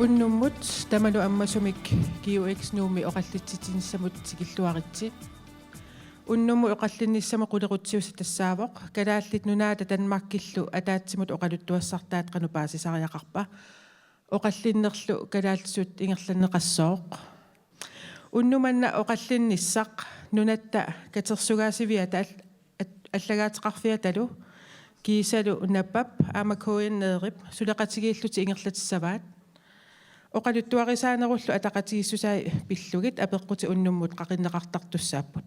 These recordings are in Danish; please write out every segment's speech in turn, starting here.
Unnummut tamalu ammasumik GeoX nuumi oqallitsitinissamut tikilluaritsi unnumu oqallinnissama qulerutsiusa tassaavoq kalaallit nunaata tanmakkillu ataatsimut oqaluttuassartaat qanupaasisariaqarpa oqallinnerlu kalaalsut ingerlanneqassooq unnumanna oqallinnissaq nunatta katersugaasiviata аллагаатеқарфиаталу кисалу наппап аамакуиннеерип сулеқатигииллути ингерлатиссаваат оқалуттуарисаанеруллу атақатигиссусаа пиллугит апеққути уннуммут қақиннеқартартуссааппут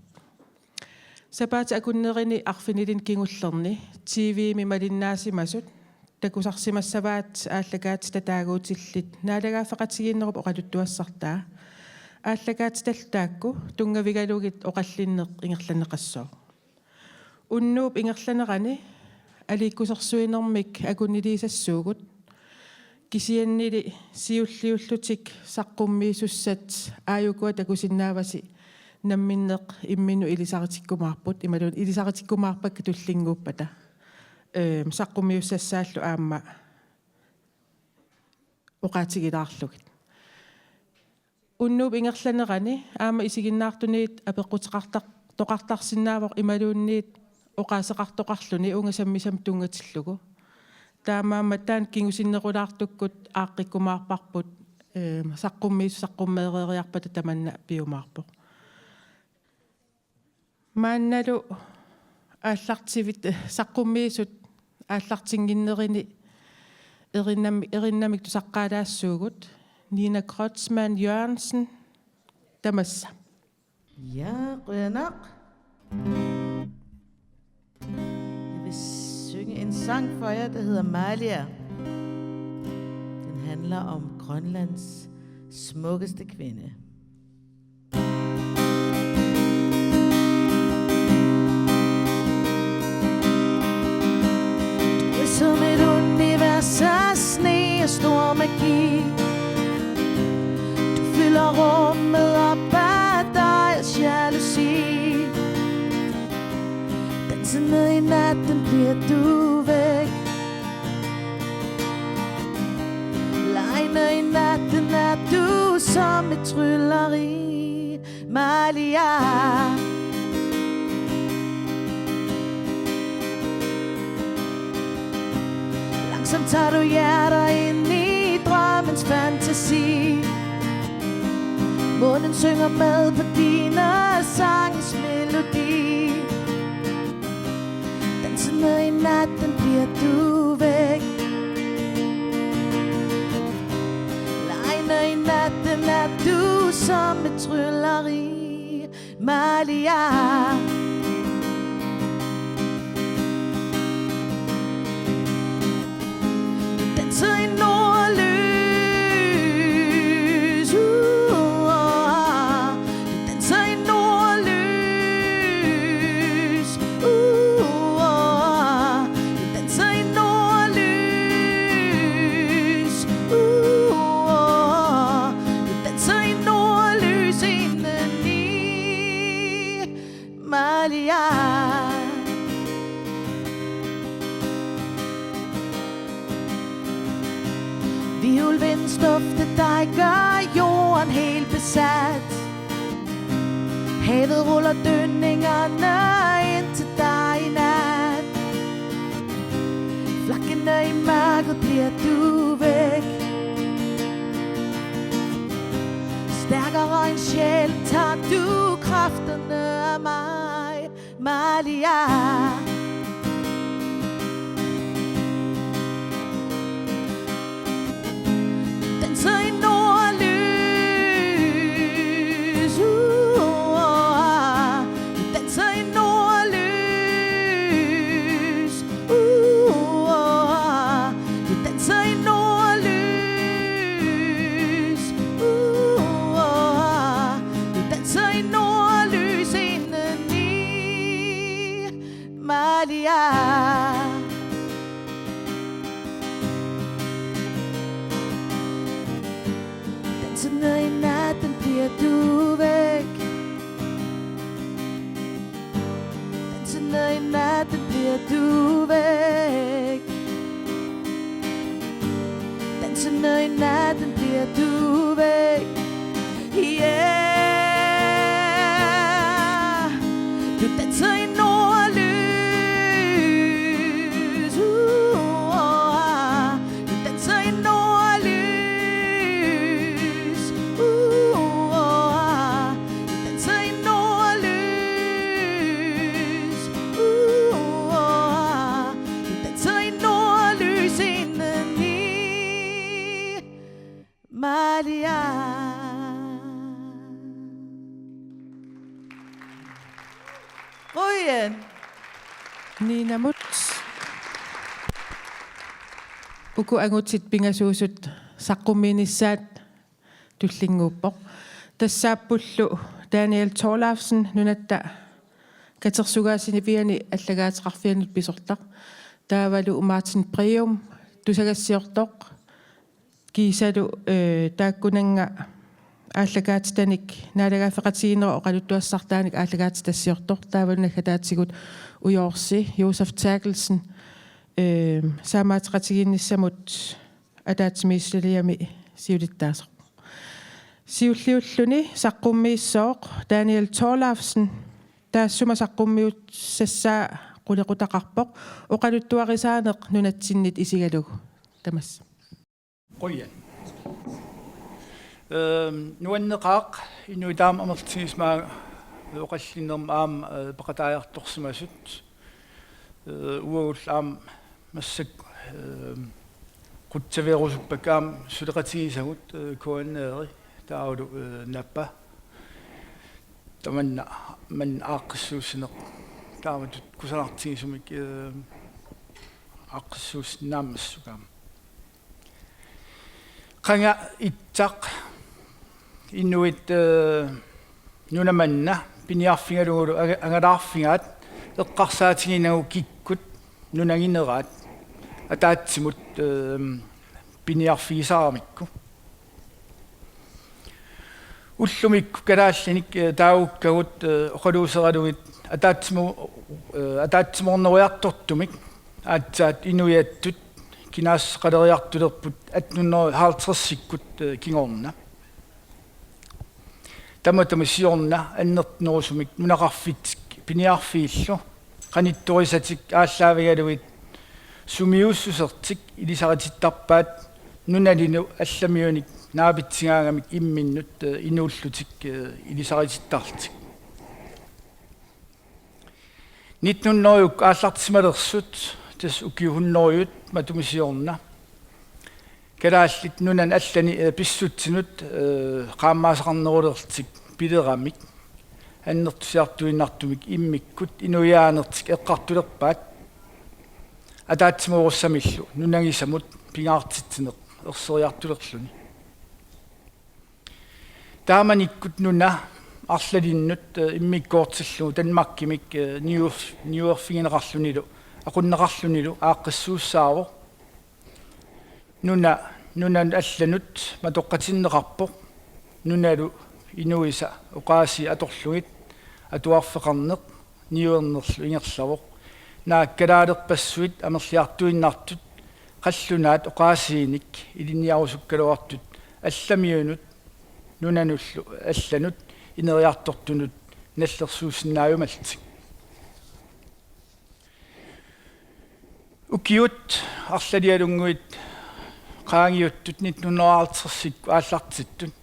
сапаати акуннерини арфинилин кингуллерни TV мималиннаасимасут такусарсимассаваат ааллагаат татаагуутиллит наалагаафеқатигииннеруп оқалуттуассартаа ааллагаат таллаакку тунгавигалугит оқаллиннеқ ингерланеқассоо уннууп ингерланерани аликкусерсуинермик акуннилисассуугут кисианнили сиуллиуллутик саққуммиисуссат ааюкуа такусиннааваси намминнеқ иммину илисаритиккумаарпут ималун илисаритиккумаарпакка туллингууппата саққуммиуссассааллу аама оқаатигилаарлугит уннууп ингерланерани аама исигиннаартуниит апеққутеқартақ тоқартарсинаавоқ ималуунниит оқаасеқартоқарлуни унгасаммисам тунгатиллугу таамаама таан кингусиннерулаартуккут ааққиккумаарпарпут саққуммеериарпата таманна пиумаарпоқ маанналу ааллартивит саққуммиисут ааллартингиннерини эриннамик тусаққаалаассуугут Nina Kreutzmann Jørgensen тамасса Ja, Rønner. Jeg vil synge en sang for jer, der hedder Malia. Den handler om Grønlands smukkeste kvinde. Du er som et univers af sne og stor magi. Du fylder rummet op af dig jalousi. Dansende i natten bliver du væk. Legende i natten er du som et trylleri, Malia. Langsomt tager du hjerter ind i drømmens fantasi. Månen synger med på dine sanges melodi. Dansende i natten bliver du væk. Legende i natten er du som et trylleri, Malia. Du danser i nordlys. Violvindens dufte dig gør jorden helt besat. Havet ruller dønningerne ind til dig i nat. Flakkende i mørket bliver du væk. Stærkere end sjæl tager du kræfterne af mig, Malia. Danser i nordlys. Danser i nordlys. Danser i nordlys. Danser i nordlys indeni, Malia. Dansende i natten bliver du væk. Dansende i natten bliver du væk. lysene i natten bliver du væk. Yeah, du danser i nordlys. Du danser i nordlys. Du danser i nordlys. Du danser i nordlys inden i Maria. Røyen. Nina Muts. Uku angutit pingasuusut saqquminissaat tullinguuppoq. Tassaapullu Daniel Thorlafsen nunatta katersugaasinipiani allagaateqarfianut pisortaq. Taavalu Martin Breum tusagassiortoq. Kiisalu taakkunanga ааллагаатитаник наалагаафеқатигинера оқалуттуассартааник ааллагаатитассиорторт таавалуна хатаатсигут уйоорси Josef Terkelsen саамаатеқатигинниссамут атаатсимииссалиами сиулиттаасеқ сиуллиуллуни саққуммииссооқ Daniel Thorlafsen таассума саққуммиут сассаа қулеқутақарпоқ оқалуттуарисаанеқ нунатсиннит исигалугу тамас qoyan nuanneqaaq inuitaam amertigismaa uqallinerm aam paqataajartorsimasut uagul aam massak qutsaveerusuppaam suleqatigisagut kuanneeri taavulu nappa tamanna man aaqqissuusineq taavatut kusanartigisumik aaqqissuusnaammassukaam qanga ittaq inuit nunamanna piniarfingalugulu angalaarfingaat eqqarsaatiginnagu kikkut nunangineraat ataatsimut piniarfigisaaramikku ullumikku kalaallinik taavukkagut oqaluuseralugit ataatsimorneriartortumik aatsaat inuiattut kinaas qaderiartulerput 1850-sikkut kingorna tamatamissiorna annertnerusumik nunaqarfit piniarfiillu qanittorisatik ааllaавигалуит сумиуссусертик илисаратиттарпаат нуналину алламиуник наапитсигаагамик имминнут инууллутик илисаратиттарлтик 1900-юк ааллартисмалерсут тас укиухуннериут матумисиорна калааллит нунан аллани писсутсинут qaammaasaqarnerulертик пилерамик аннертусиартуиннартумик иммиккут инуяанертик эққартулерпаат атаатсимууруссамиллу нунагисамут пингаартитсинеқ ерсериартулерлуни тааманиккут нуна арлалиннут иммиккоортиллу танмаккимик ньюерфигинеқарлунилу aqunneqarlunilu aaqqissuussaaru nunan allanut matoqqatinneqarpoq nunalu inuisa uqaasi atorlugit atuarfeqarneq niuernerlu ingerlavoq naakkalaalerpassuit amerliartuinnartut qallunaat uqaasiinik iliniarusukkaluartut allamiunut nunanullu allanut ineriartortunut nallersuusinnaayumaltik ukiut арлалиалунгуит qaangiuttut 1950-sikku aallartittut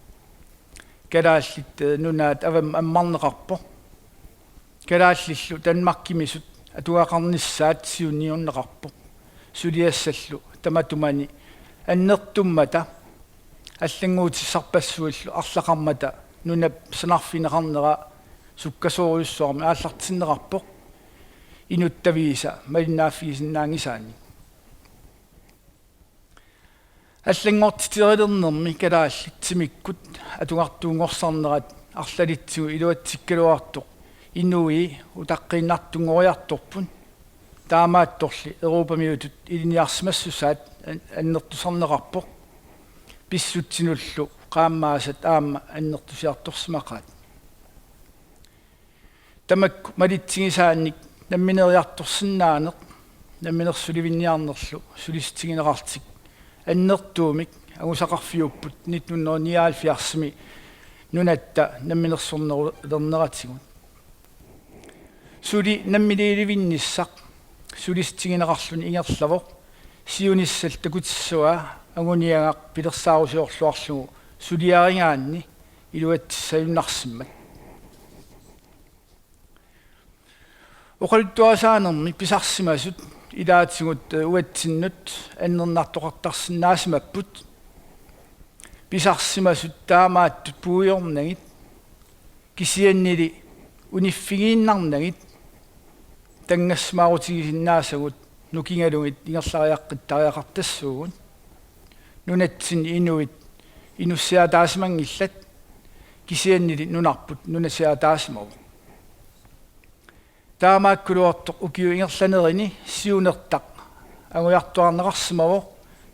kalaallit nunaat avam ammarneqarpo kalaallilu tanmarkimisut atuaqarnissaat siunniunneqarpo suliassallu tamatumani annertummata аллангуутиссарпассуиллу арлақармата нунап санарфинеқарнера суккасориуссуарми ааллартиннеқарпо инуттавииса малинааффигисиннаангисаани аллангортитирилернерми калааллитсимиккут атугартуунгорсарнерат арлалитсигу илуатсиккалуартоқ инуи утаққииннартунгориарторпун таамаатторли европамиутут илиниарсимассусаат аннертусарнеқарпоқ писсутсинуллу qaammaasat aamma annertusiartorsimaqaat tamakku malitsigisaannik nammineriartorsinnaaneq namminersulivinniarnerlu sulistigineqartik аннертуумик агусақарфиуппут 1979-ми нунатта намминерсорнерулернератигут сули наммилиливинниссақ сулистигинеқарлуни ингерлавоқ сиуниссал такутиссуа агуниагақ пилерсаарусиорлуарлугу сулиарингаанни илуатсаюннарсиммат оқалуттуасаанерми писарсимасут илаатигут уатсиннут аннернартоқартарсинаасимаппут писарсимасут таамааттут пуйорнагит кисианнили униффигииннарнагит тангассмаарутигисиннаасагут нукингалугит ингерлариаққиттариақартассуугун нунатсин инуит инуссиатаасимангиллат кисианнили нунарпут нунасиатаасимаву таамааккулуартоқ укиу ингерланерини сиунертақ агуяртуарнеқарсимаво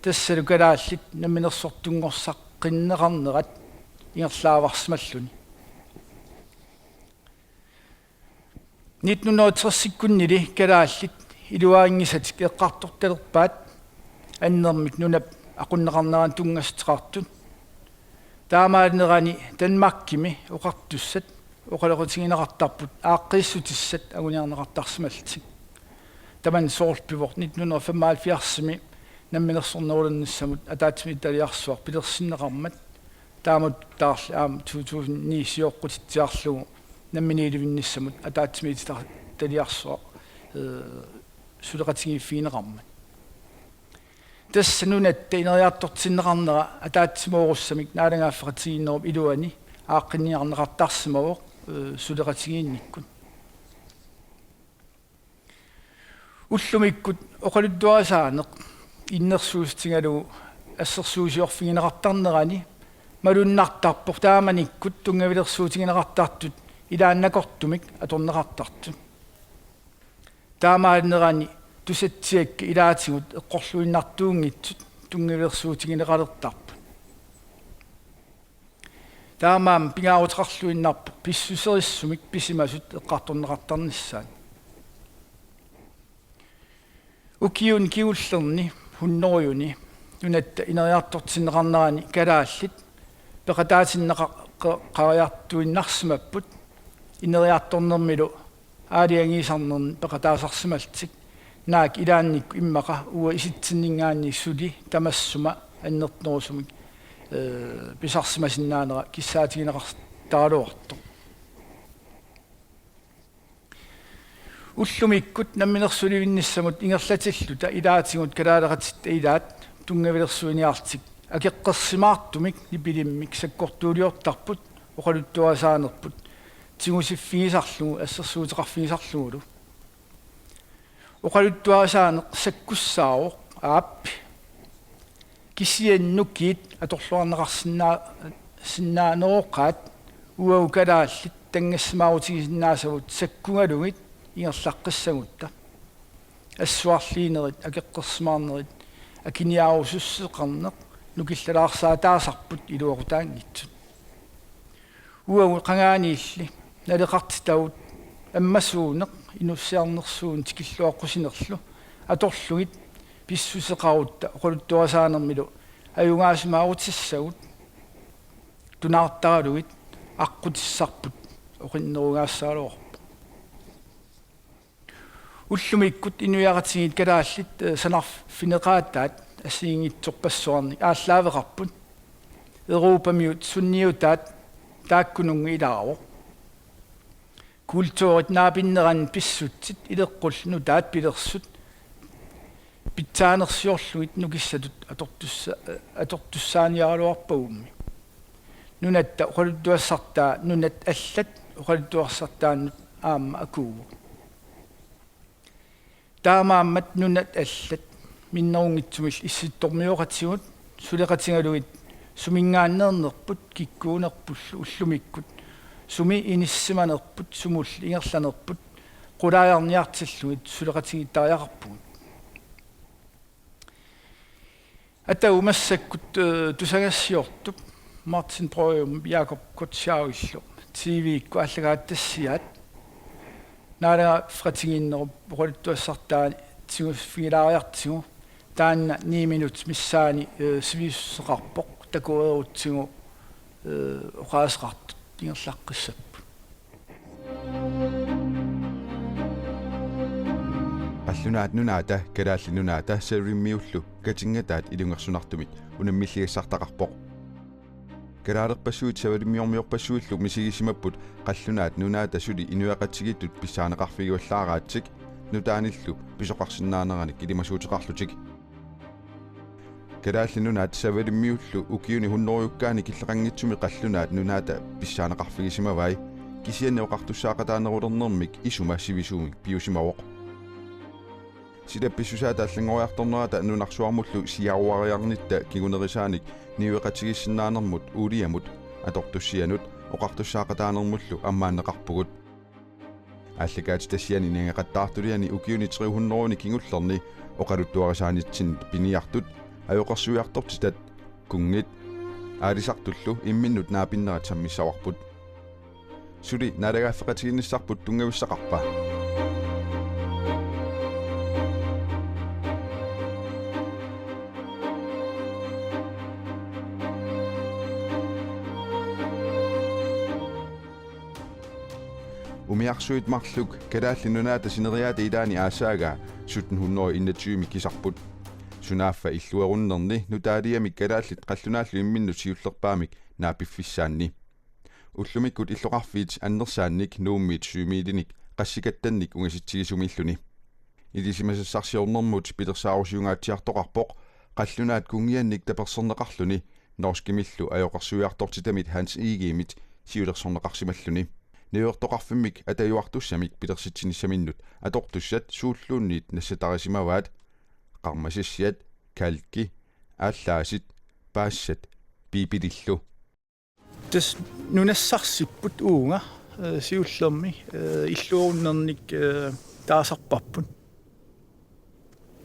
тассалу калааллит намминерсортунгорсаққиннеқарнерат ингерлааварсималлуни 1930-куннили калааллит илуаангисатик эққарторталерпаат аннермик нунап ақуннеқарнеран тунгастеқартут таамаалнерани Данмаркими оқартуссат оқалеқутигинеқартарпут ааққиссутиссат агуниарнеқартарсималтик таман соорпивор 1975-ми намминерсорнерулерниссамут атаатсимитталиарсуар пилерсиннеқармат таамут таарли аам 2009 сиоққутитсиарлугу намминиливинниссамут атаатсимитталиарсуар сулеқатигиффигинеқармат тасса нунатта инериартортиннеқарнера атаатсимооруссамик наалангааффеқатигиннеруп илуани ааққинниарнеқартарсимавоқ сулеқатигиинниккут уллумиккут оқалуттуасаанеқ иннерсуустингалу ассерсуусиорфигинеқартарнерани малуннартарпор тааманиккут тунгавилерсуутигинеқартартут илааннакортумик аторнеқартартут таамаалнерани тусатсиакка илаатигут эққорлуиннартуунгитсут тунгавилерсуутигинеқалертарпут таамаам пингаарутеқарлуиннарпо писсусериссумик писимасут эққарторнеқартарниссаат укиун киуллерни хунноруйуни нунатта инериартортиннеқарнерани калааллит пеқатаасиннеқариартуиннарсимаппут инериарторнермилу аалиангисарнерни пеқатаасарсималтик наак илаанникку иммақа уа иситсиннингаанни сули тамассума аннертнерусумик писарсимасиннаанера киссаатигинеқартаалуарто уллумиккут намминерсуливинниссамут ингерлатиллута илаатигут калаалеқатит илаат тунгавилерсуиниартик акеққерсимаартумик липилиммик саккортуулиортарпут оқалуттуасаанерпут тигусиффигисарлугу ассерсуутеқарфигисарлугулу оқалуттуасаанеқ саккуссааоқ ааппи кисианнукиит аторлуарнеқарсинаанероққаат уау калааллит тангассимаарутигисиннаасавут саккунгалугит ингерлаққиссагутта ассуарлиинерит акеққерсимаарнерит акиниаарусуссеқарнеқ нукиллалаарсаатаасарпут илуақутаангитсут уау қангаанилли налеқартитавут аммасуунеқ инуссиарнерсуун тикиллуаққусинерлу аторлугит писсусеқарутта оқалуттуасаанермилу аюнгаасимаарутиссагут тунаартаралугит аққутиссарпут оқиннеругаассаалуорпу уллумиккут инуяратигит калааллит санарфинеқаатаат ассиингитсорпассуарни ааллаавеқарпут Европамиут сунниутаат тааккунунги илааво культуурит наапиннеран писсутсит илеққулну таат пилерсут питсаанерсиорлугит нукиссатут атортуссааниаралуарпагумми нунатта оқалуттуассартаа нунат аллат оқалуттуарсартааннут аама акуугу таамааммат нунат аллат миннерунгитсумил исситтормиоқатсигут сулеқатингалугит сумингааннернерпут киккуунерпуллу уллумиккут суми иниссиманерпут сумулли ингерланерпут qulaajarniartillugit suleqatigittariaqarpugut атауmassakкут тусагассиортуп Martin Brøum Jakob Kotsjauillu TV-ikku аллагааттассиаат наала фратигиннеруп ролтуассартаани тигуффигилаариартигу таанна 9 минут миссаани сивиссеқарпоқ такуерутсигу оqaасеқартут тингерлаққиссаппу паллунаат нунаата калаалли нунаата сериммиуллу катингатаат илунгерсунартумик унаммиллигиссартақарпоқ калаалерпассуут савалиммиормиорпассууллу мисигисимаппут қаллунаат нунаата сули инуақатсигиттут писсаанеқарфигуаллаараатсик нутааниллу писоқарсиннаанераник илимасуутеқарлутик калаалли нунаат савалиммиуллу укиуни хуннориуккаани киллеқангитсуми қаллунаат нунаата писсаанеқарфигисимавай кисианнеоқартуссаақатаанерулернэрмик исума сивисуумик пиусимавоқ силапписсусаата аллангориарторнерата нунарсуармуллу сиаруариарнитта кигунерисааник ниуеқатигиссиннаанермут уулиамут атортуссианут оқартуссаақатаанермуллу аммааннеқарпугут алликаат тассиани нингеқаттаартулиани укиуни 300 кигуллерни оқалуттуарисаанитсин пиниартут аюқарсуиартортитат кунгит аалисартуллу имминнут наапиннерат саммиссаварпут сули налагааффеқатигинниссарпут тунгависсақарпа умиарсуит марлук калаалли нунаата синериаата илаани аасаага 1721 кисарпут сунааффа иллуеруннерни нутаалиамик калааллит қаллунааллу имминну сиуллерпаамик наапиффиссаанни уллумиккут иллоқарфиит аннерсаанник нууммиит сюмиилиник qassikatannik ungasitsигисумиллуни илисимасассарсиорнэрмут пилерсаарусиунгаатсиартоқарпоқ қаллунаат кунгианник таперсернеқарлуни норскимиллу аёқарсуиартортитамит ханс игиимит сиулерсорнеқарсималлуни ниуертоқарфиммик атаюартуссамик пилерситсиниссаминнут атортуссат сууллуунниит нассатарисимаваат қармасиссиат калки ааллаасит паассат пипилиллу тас нунассарсиппут уунга сиуллерми иллууруннерник таасарпарпут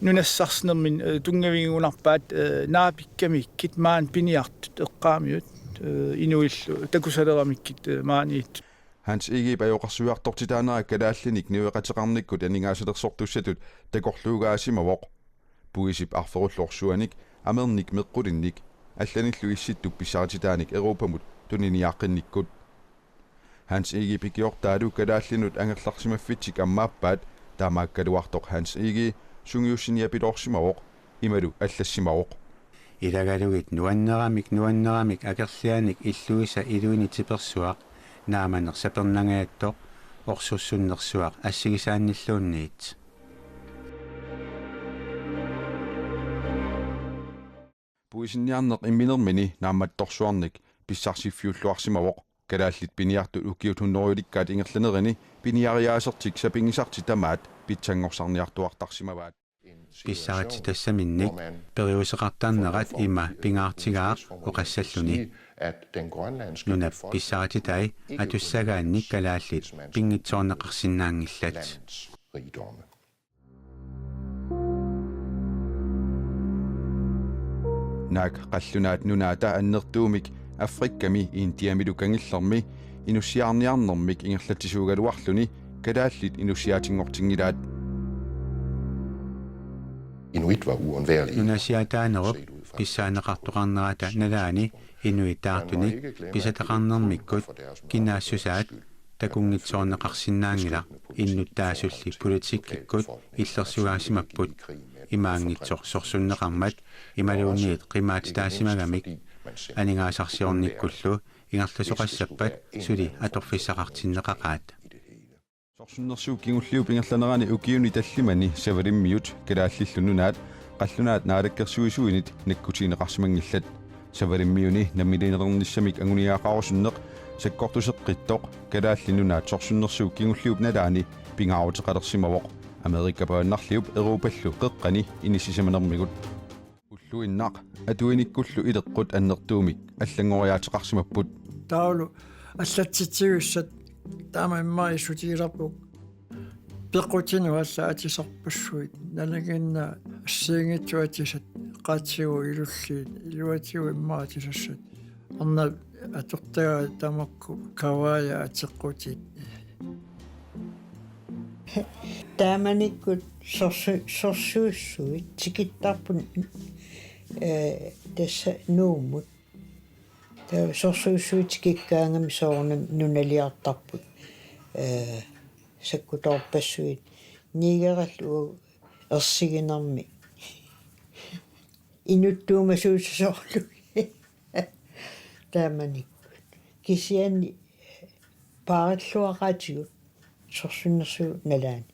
нунассарснермин тунгавигунарпаат наапиккамиккит маан пиниартут эққаамиут инуиллу такусалерамиккит мааниит Hans Ege bajoqarsuiartortitaanera kalaallinik niueqateqarnikkut aningaasalerssortussatut takorluugaasimawoq puisip arferullorsuanik amernik meqqulinnik алланиллу исситтуп писсаратитааник Европамут тунинниаққинниккут Hans Ege пикиортаалу калааллинут ангерларсимаффитсик аммааппаат таамааккалуартоқ Hans Ege сунгиуссиниапилоорсимавоқ ималу аллассимавоқ илагалугит нуаннерамик акерлианик иллуиса илуини типерсуақ нааманер сапернангааттоқ орсуссуннерсуақ ассигисаанниллуунниит puisinniarneq imminermini naammattorsuarnik pissarsifiulluarsimavoq kalaallit piniartu ukiut hunnoriulikkaat ingerlanerini piniariaasertik sapingisarti tamaat pitsangorsarniartuartarsimavaat писсарати тассаминник периусеқартаарнерат има пингаартигаақ оқассаллуни нуна писсарати тай атуссагаанник калааллит пингитсоорнеқарсинаангиллат наак қаллунаат нунаата аннертуумик африкками иинтиамилу кангиллерми инуссиарниарнэрмик ингерлатсисуугалуарлуни калааллит инуссиаатингортингилаат Inuit var uundværlige. нунасиатаанеруп писсаанеқартоқарнерата налаани инуитаартуник писатеқарнермиккут кинаассусаат такунгитсоорнеқарсинаангила иннуттаасулли политиккиккут иллерсугаасимаппут имаангитсор сорсуннеқармат ималуунниит қимаатитаасимагамик анингаасарсиорниккуллу ингерласоқассаппат сули аторфиссақартиннеқақаат сорсуннерсуу кигуллиу пингерланерани укиуни таллимани савалиммиут калааллиллунунаат қаллунаат наалаккерсуисуинит наккутиинеқарсимангиллат савалиммиуни наммилинернissamик ангуниаақарусуннеқ саккортусеққиттоқ калааллинунаат сорсуннерсуу кигуллиуп налаани пингаарутеқалерсимавоқ америка пааннарлиуп ерупаллу қеққани инисисаманермигут уллуиннаақ атуиниккуллу илеққут аннертуумик аллангориаатеқарсимаппут таулу аллатситсигуссат таама иммаи сутигиларпук пеққутину алла атисарпуссуит налагинна ассиингитсуатисат qaatsigу илуллиит илуатигу иммаатисассат арна атортага тамакку кавая атеққутит Taamanikut sorsuussuit tikittarpun tassa nuumut sorsuussuit tikikkaangam soornam nunaliartarput sakkutorpassuit niigerallu ersiginermi inuttuumasuussorlu taamanikut kisiani paaralluaqaatigut sorsunnersu nalaani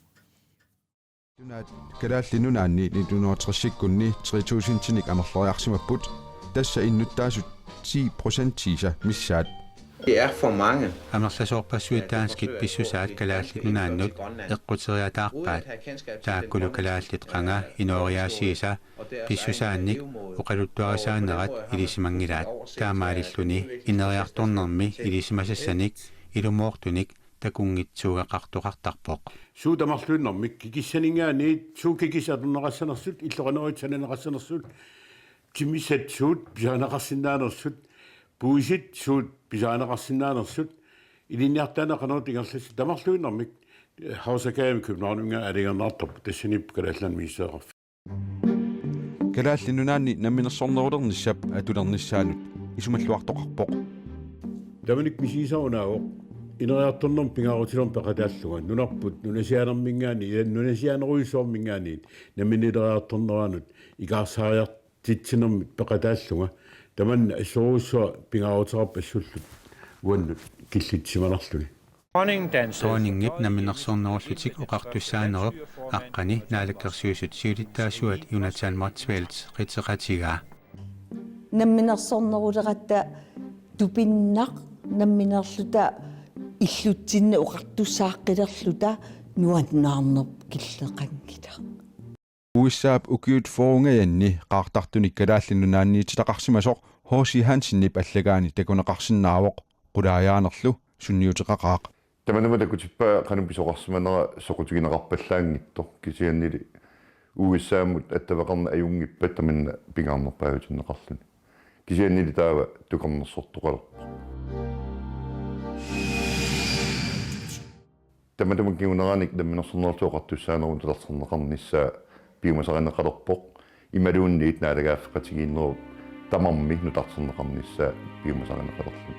Kalaallinunaanni 1960-kunni 3000-tinik anerloriarsimapput tassa innuttaasut 10% tiisa missaat. Det er for mange. Амерласоорпассуитаанскит писсусаат калааллинунааннут эққутериатаарпаат тааккулу калааллит қанга инориаасииса писсусаанник оқалуттуарисаанерат илисимангилаат таамаалиллуни инериарторнерми илисимасассаник илумоортуник такунгитсуугақартоқартарпоқ суутамарлуиннэрмик кикиссанингаани суукикисатернерассанерсут иллоқанеритсаненерассанерсут кимисатсуут писаанеқарсинаанерсут puisit suut pisaanaqarsinaanersut iliniartaanaqanerut ingerlassi tamarluinnermik hausakaami Københavnunga aligernaartarpu tassanip kalaallan miisseeqarf Kalaallinunaanni namminersornerulernissap atulernissaanut isumalluartoqarpoq tamanik misiisaunaavoq ineriartornerm pingaarutilerm peqataalluga nunarput nunasianermingaani nunasianeruissoormingaani namminileriartorneraanut ikaarsaariartitsinermit peqataalluga tamanna issoruussua pingaaruterappassullut uannut killitsimanarsuni Tooninngip namminersornerullutik oqartussaanerup aqqani naalakkersuusut siulittaasuat Jonathan Motzfeldt qiteqatigaa намминерсорнерулератта тупиннақ намминерлута иллутсинна оқартуссааққилерлута нуаннаарнерп киллеқангила Uissaap ukiut foungayanni qaartartunik kalaallinunaanniititaqarsimasoq H.C. Hansen-nip allagaani takuneqarsinnaaroq qulaajaanерlu sunniuteqaqaaq Tamanamatakkutippa qanupisoqarsimanera soqutigineqarpallaangittor kisiannili uissaamut attavaqarna ajungippat tamanna pingaarnerpaajutinneqarluni kisiannili taava tuqarnersortoqalerp Tamanamakiuneranik tamminersornertuoqartussaanerun talarserneqarnissaa piumasaqaneqalerpoq imaluunniit naalagaaffeqatigiinnerup tamarmi nutarserneqarnissaa piumasaqaneqalerlu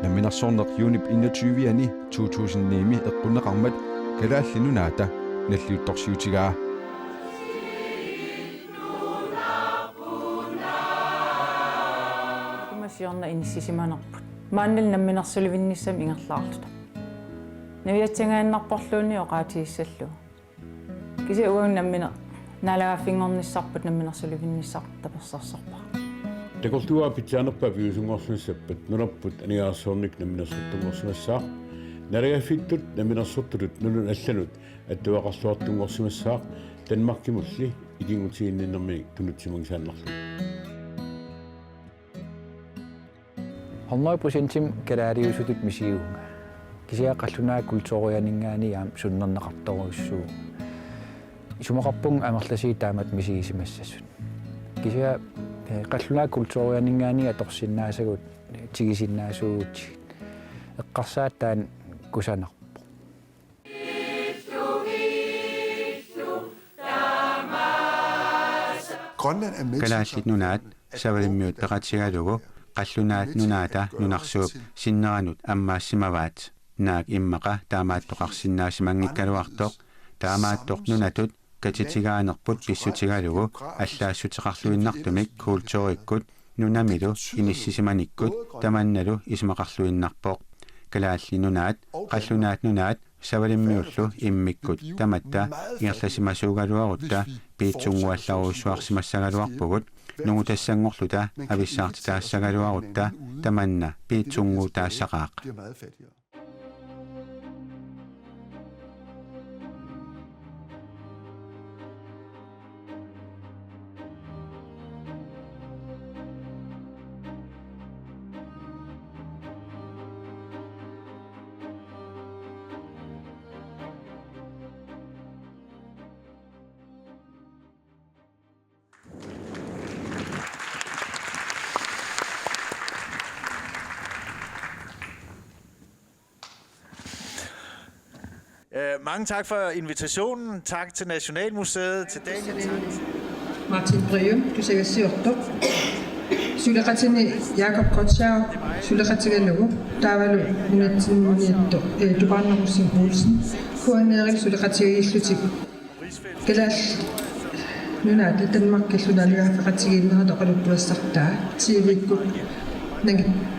Namminersorneq Junip 21-ani 2009 eqqunneqarmat kalaallinunaata nalliuttorsiutigaa Imasiorna inissisimanerput maannil namminersulivinnissam ingerlaarluta Naviatsingaannarporluunni oqaatigissallu kisi uang nammina nalagaaffingornissarput namminersulivinnissartapersarsarpa Takultua pitsanerpa viusungorsunassappat nunarput anigaarsoornik namminersortungorsumassaaq narigaffittut namminersortulut nulun allanut attuaqarluartungorsumassaaq Danmarkimulli ikingutiinninnermi tunutsimangisaannarlu 100% kalaariusutut misiuunga kisiaqallunaa kultuurianingaani yaam sunnerneqartoruussuu isumaqarpung amerlasii taamat misiisimassassut kisia qallunaa kultuurianingaani atorsinnaasagut tigisinnaasuut eqqarsaattaan kusanarpo kalaallit savalimmiut peqatigalugu qallunaat nunaata nunarsuup sinneranut ammaasimavaat naak immaqa taamaattoqarsinnaasimanngikkaluartoq taamaattoq nunatut katitigaanерпут писсутигалугу аллаассутеқарлуиннартумик куулториккут нунамилу иниссисиманиккут таманналу исмақарлуиннарпоқ калаалли нунаат қаллунаат нунаат савалиммиуллу иммиккут таматта иерласимасуугалуарутта пиитсунгуалларуусуарсимассагалуарпугут нугутассангорлута ависсаартитаассагалуарутта таманна пиитсунгуутаассақаақ Mange tak for invitationen. Tak til Nationalmuseet, til Daniel. Martin Breum, du siger syrto. Sulaqatini Jakob Kotsjau, sulaqatigalugu, taavalu nunatsinniatto, tuqarnarusin Olsen, kuaneeril sulaqatigiillutik. Kalal nunaat Danmarkillunaligaafaqatigiinnerata qaluttuassartaa, tiiviikkut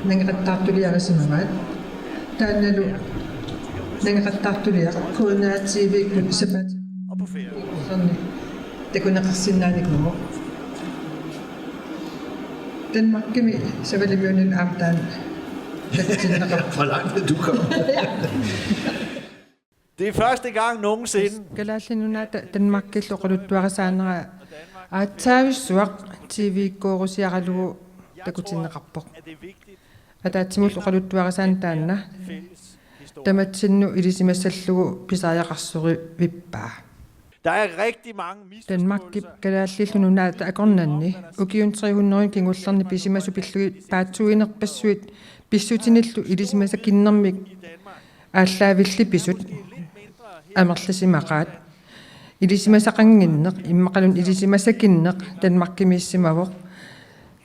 nangeqattaartuliarisimavat. Taannalu nangeqattaartuliaq kuanaatiiviikkut sapat. Og på ferie. Takunaqarsinnaaniklugu. Danmarkimi savalimiunil aamtaan. Hvor langt vil du komme? Det er første gang nogensinde. Kalaallinunaata Danmarkillu qaluttuarisaanera aatsaavissuaq TV-koorusiaralugu takutinneqarpoq. Ataatsimullu qaluttuarisaan taanna tamatsinnu ilisimassallugu pisaajaqarsuri vippaa. Der er rigtig mange Danmarkki kalaallilununaata akornanni ukiun 300 kingullerni pisimasupillugi paatsuinerpassuit pissutinillu ilisimasakinnermik ааллаавилли писут амерласимақаат илисимасақангиннеқ иммақалун илисимасакиннеқ танмаркимииссимавоқ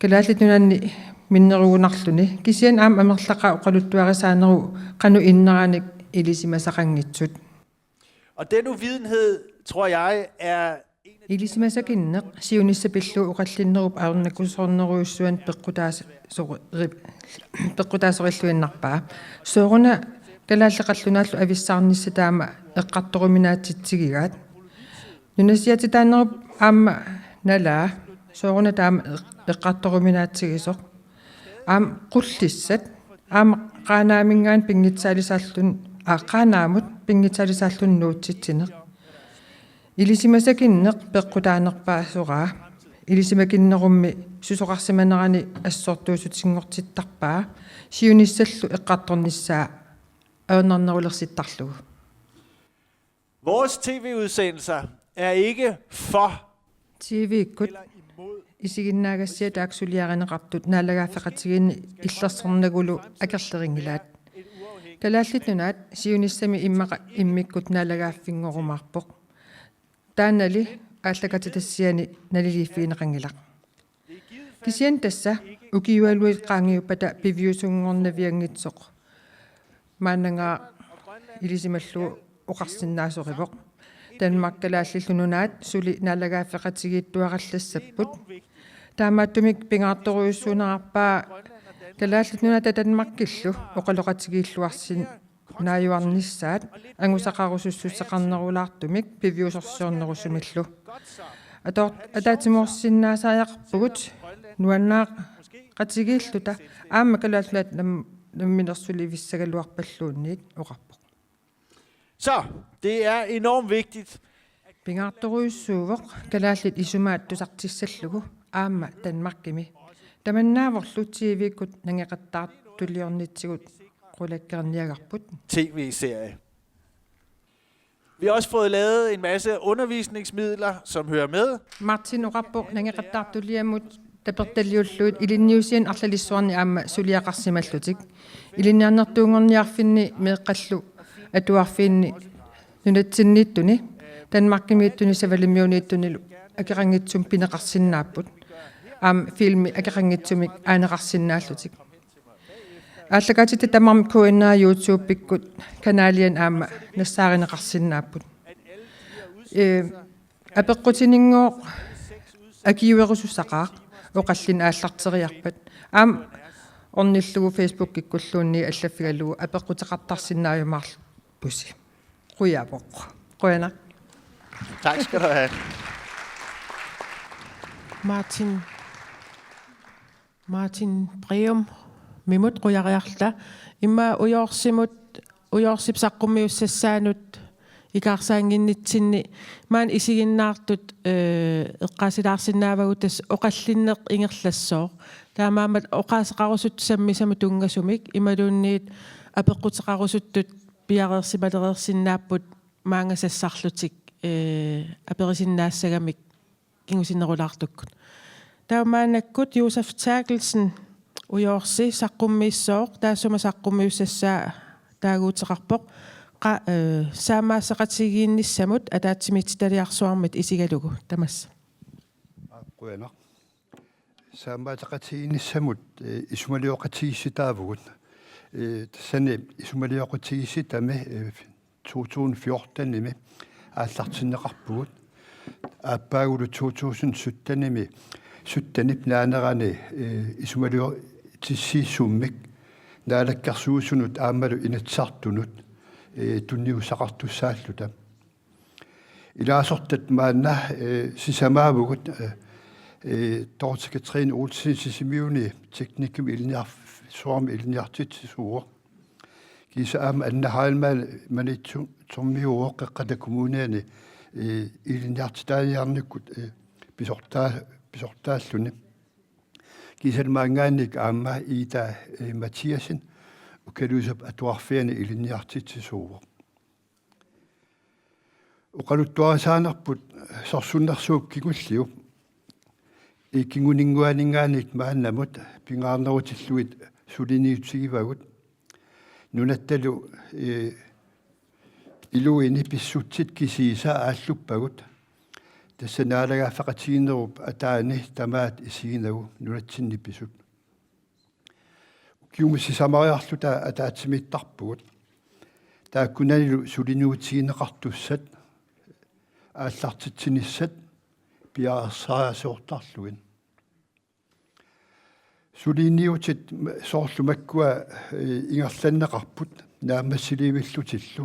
калааллит нунанни миннеруунарлуни кисиан аам амерлақаа оқалуттуарисаанеру қану иннераник илисимасақангитсут. Og den uvidenhed, tror jeg, er илисимасакиннеқ сиунissapillu уқаллиннеруп аарнакусорнеруйуссуан пеққутаасориллуиннарпаа сооруна калааллеқаллунааллу ависсаарниссатаама эққарторуминаатситсигигаат нунасиатитаанеруп аама налаа сооруна таама эққарторуминаатсигисоқ аам қуллиссат аама қаанаамингаан пингитсаалисааллун аақаанаамут пингитсаалисааллун нуутситсинеқ илисимасакиннеқ пеққутаанерпаасораа илисимакиннерумми сусоқарсиманерани ассортуусутсингортиттарпаа сиуниссаллу эққарторниссаа аернернерулерситтарлугу. Vores tv-udsendelser er ikke for TV-кут исигиннаагассиа тааксулиаринеқартут наалагаафеқатигини иллерсорнагулу акерлерингилаат калааллит нунаат сиуниссами иммақа иммиккут наалагааффингорумаарпоқ таанали ааллакатитассиани налилиффиинеқангилақ кисиан тасса укиуалуи qaangiuppata piviusunngornaviangitsoq мааннага илисималлу оқарсиннаасоривоқ танмаккалааллиллунунаат сули наалагааффеқатигииттуараллассаппут таамааттумик пингаарторуйуссуунерарпаа калааллунуната танмаккиллу оқалоқатигииллуарсин нааюарниссаат ангусақарусуссусеқарнерулаартумик пивиусорсиорнерусумиллу атаатимуорсиннаасааяқарпугут нуаннаа қатигииллута аама калааллуат намминерсули виссагалуарпаллуунниит оқарпоқ. Så det er enormt vigtigt. Пингаарторуйуссуувоқ калааллит исумаат тусартиссаллугу аама танмаркими таманнааворлу TV-кут нангеқаттаартулиорнитсигут qulakkerniagarput TV-serie. Vi har også fået lavet en masse undervisningsmidler, som hører med. Martin Orappo nangaqattartuliamut tapertalliulluut ilinniusien arlalissuarni aama suliaqarsimallutik ilinniarnertuungorniarfinni meeqqallu atuarfiinni nunatsinniittuni Danmarkimiittuni savalimiuniittunilu akirangitsum pineqarsinnaaput aam filmi akirangitsumik aaneqarsinnaallutik ааллагаатит тамарми куиннаа YouTube пиккут канаалиан аама нассааринеқарсиннааппут апеққутинингоо акиуерусуссақаа оқаллин ааллартериарпат аам орниллугу Facebook киккуллуунни аллаффигалугу апеққутеқартарсиннааюмаарлу пуси қуяапоқ қуяна. Tak skal du have. Martin Breum mimut qujariarla imma ujorsipsaqqumiussassaanut ikaarsaanginnitsinni maan isiginnaartut eqqaasilaarsinnaavagutas oqallinneq ingerlassoo taamaamat oqaaseqarusut sammisama tungasumik imaluunniit apeqquteqarusuttut piareersimalerersinnaapput maangasassarlutik aperisinnaassagamik kingusinnerulaartukkut taamaanakkut Josef Terkelsen ujorsi saqqummiissooq taassuma saqqummiussassaa taaguuteqarpoq saamaasaqatigiinnissamut ataatsimitsitaliarsuarmit isigalugu tamas quena saamaataqatigiinnissamut isumalioqatiissitaavugut tassani isumalioqatiissitame 2014 nimi ааллартиннеқарпугут ааппаагулу 2017 ними суттанип нааnerani исумалио тиссииссууммик наалаккарсуусунут аамалу инатсартунут тунниусақартуссааллута илаасортат маанна сисамаавугут Dorte Katrine Olsen sisimiuni teknikum ilniar suam ilniartit suur kisa am anna halmal manitsu tommiuo qaqqada kommuneani ilniartitaaniarnikut pisortaalluni kisa maangaannik aamma Ida Mathiasen ukalusap atuarfiani ilniartit suur uqaluttuarsaanarput sorsunnarsuup kigulliu ikkinguninguaningaanit maannamut pingaarnerutiluit suliniutsigivagut nunattalu iluini pissutsit kisiisa aalluppagut tassanaalagaafaqatiginerup ataani tamaat isiinagu nunatsinnipisut kiumusisamariarluta ataatsimittarpugut taakkunanilu sulinuutigineqartussat aallartitsinissat piaarsaasuortarluin suliniutit soorlumakkua ingerlanneqarput naammassiliivillutillu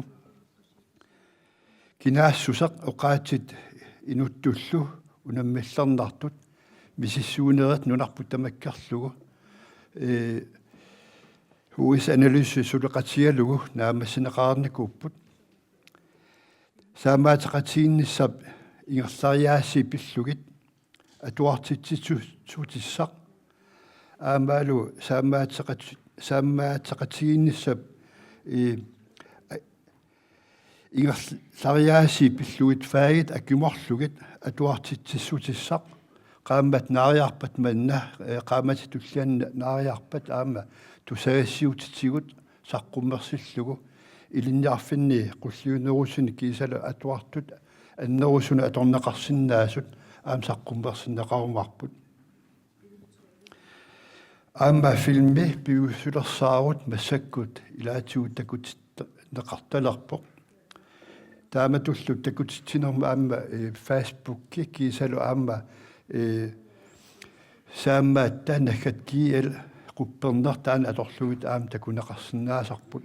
kinaassusaq oqaatit inuttullu unammallarnartut misissuunerat nunarput tamakkarlugu huis analyse suleqatigalugu naammassinneqaarnikuupput saamaataqatiginnissap ingerlariaassi pillugit atuartitsitsutissaq aamaalu saammaataqatiginnissap ingerlariaassi pillugit faagit akimorlugit atuartitsissutissaq qaammat naariarpat manna qaamatitullian naariarpat aama tusagassiutitsigut saqqummersillugu ilinniarfinni qulliunerusini kiisalu atuartut аннерусуна аторнеқарсиннаасут аам саққумперсиннеқарумарпут аама филми пиуссулерсаарут массаккут илаатигут такут неқарталерпоқ тааматуллут такутитсинерма аама фейсбукки кисалу аама саамаатта нахаттиил қуппернертаан аторлугит аам такунеқарсинаасарпут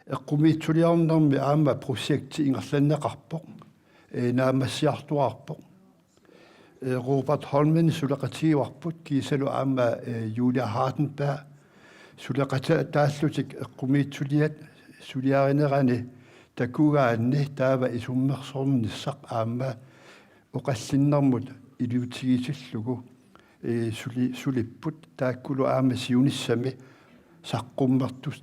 эққумиитсулиарнэрми аама прожекти ингерланнеқарпоқ наамассиартуарпоқ Robert Holmen сулеқатигуарпут кисалу аама Julia Hardenberg сулеқатааллутик эққумиитсулиат сулиаринерани такугаанни таава исуммерсорнissaq аама оқаллиннэрмут илиутигисиллугу сулиппут тааккулу аама сиуниссами саққуммертус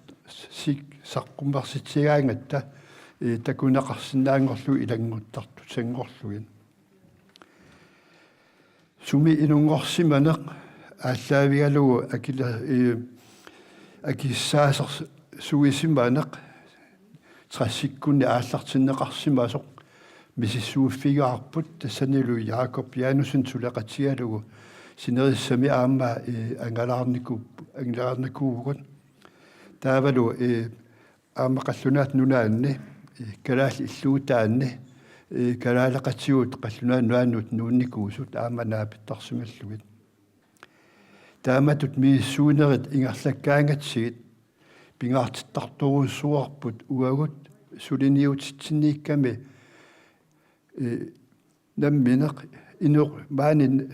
саққуммерситсигаангатта такунеқарсинаангорлу илангуттарту сангорлугин суми инунгорсиманеқ ааллаавигалугу акила акиссаасер суисиманеқ трассиккунни ааллартиннеқарсимасоқ мисиссууффигаарпут тассанилу Jakob Janusен сулеқатигалугу синерissami аама ангалаарникуугут таавалу аамақаллунаат нунаанни калаалли иллуутаанни калаалеқатигуут қаллунаан нуааннут нуунникуусут ааманаапиттарсималлугит тааматут мииссуунерит ингерлаккаангатсигит пингаартиттарторуссуарпут уагут сулиниутитсинниикками намминеқ инеқ маанин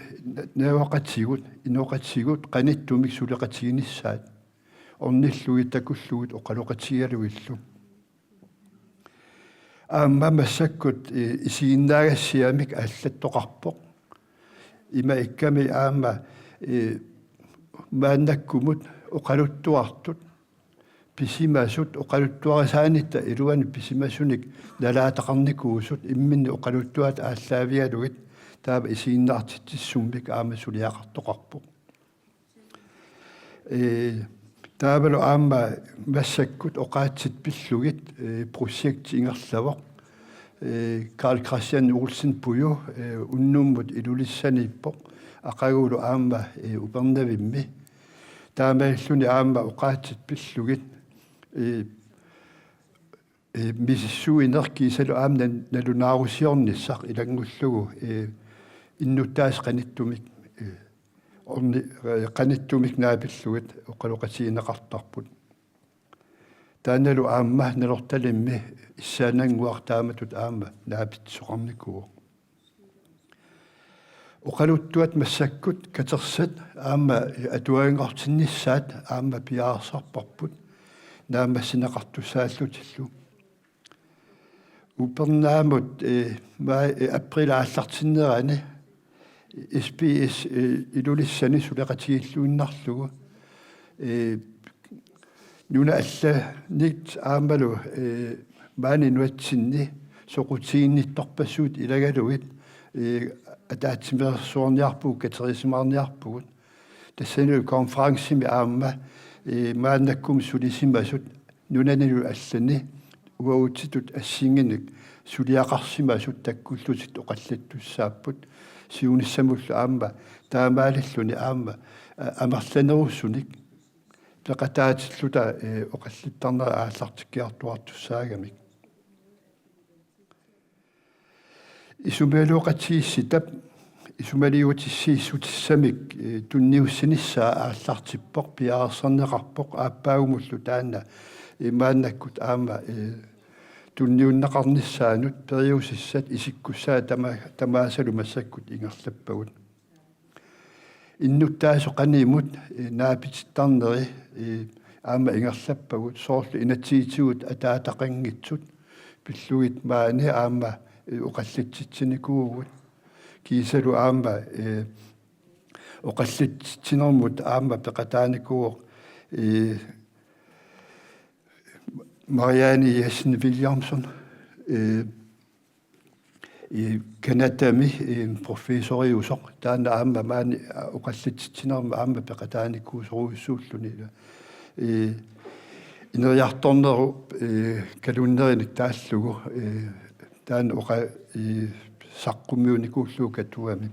наавақатсигут инеқатсигут қаниттумик сулеқатигиниссаат орниллугит такуллугит оқалоқатигалуиллу аама массаккут исигиннаагассиамик ааллаттоқарпоқ има икками аама мааннаккумут оқалуттуартут писимасут оқалуттуарисаанитта илуани писимасуник налаатақарникуусут имминни оқалуттуат ааллаавиалугит таава исигиннаартитсуммик аама сулиақартоқарпоқ таавалу аама массаккут оқаатсит пиллугит projekt ингерлавоқ Karl Christian Olsen Pujo unnumмут илулиссаниппоқ ақагулу аама упернавимми таамааллуни аама оқаатсит пиллугит миссуинеркисалу аамна налунаарусиорниссақ илангуллугу иннуттаас қаниттумик орни қаниттумик наапиллугит оқалоқатиинеқартарпут таанналу аама налорталимми иссаанангуартааматут аама наапитсоқарникуо оқалуттуат массаккут катерсат аама атуаангартиннissaат аама пиаарсарпарпут наамассинеқартуссааллутиллу упернаамут април ааллартиннерани SPS илулиссани сулеқатигиллуиннарлугу нуна алла нит аамалу маани нуатсинни соқутииннитторпассуут илагалугит атаатсимерсуорниарпуг катерисимаарниарпугут тассану конференсими аама мааннаккум сулисимасут нунаналу аллани уаутитут ассингиник сулиақарсимасут таккуллутит оқаллаттуссааппут сиуниссамуллу аама таамаалиллуни аама амерланеруссуник пеқатаатиллута оқаллиттарнера ааллартиккиартуартуссаагамик исумаалуоқатиисситап исумалиутиссииссутиссамик тунниуссиниссаа ааллартиппоқ пиаарсернеқарпоқ ааппаагумуллу таанна мааннаккут аама тунниуннеқарниссаанут периусиссат исиккуссаа тамаасалу массаккут ингерлаппагут иннуттаасо қанимут наапититтарнери аама ингерлаппагут соорлу инатсиитигут атаатақангитсут пиллугит маани аама оқаллитситсиникуугут кисалу аама оқаллитсинермут аама пеқатааникууоқ Marianne Jessen Williamson Kanadami professor i USA taana aama maani uqallitsitsinarma aama peqataanikkuusoruissuulluni ineriartorneru kalunnerik taallugu taana uqa saqqummiunikuullu katuami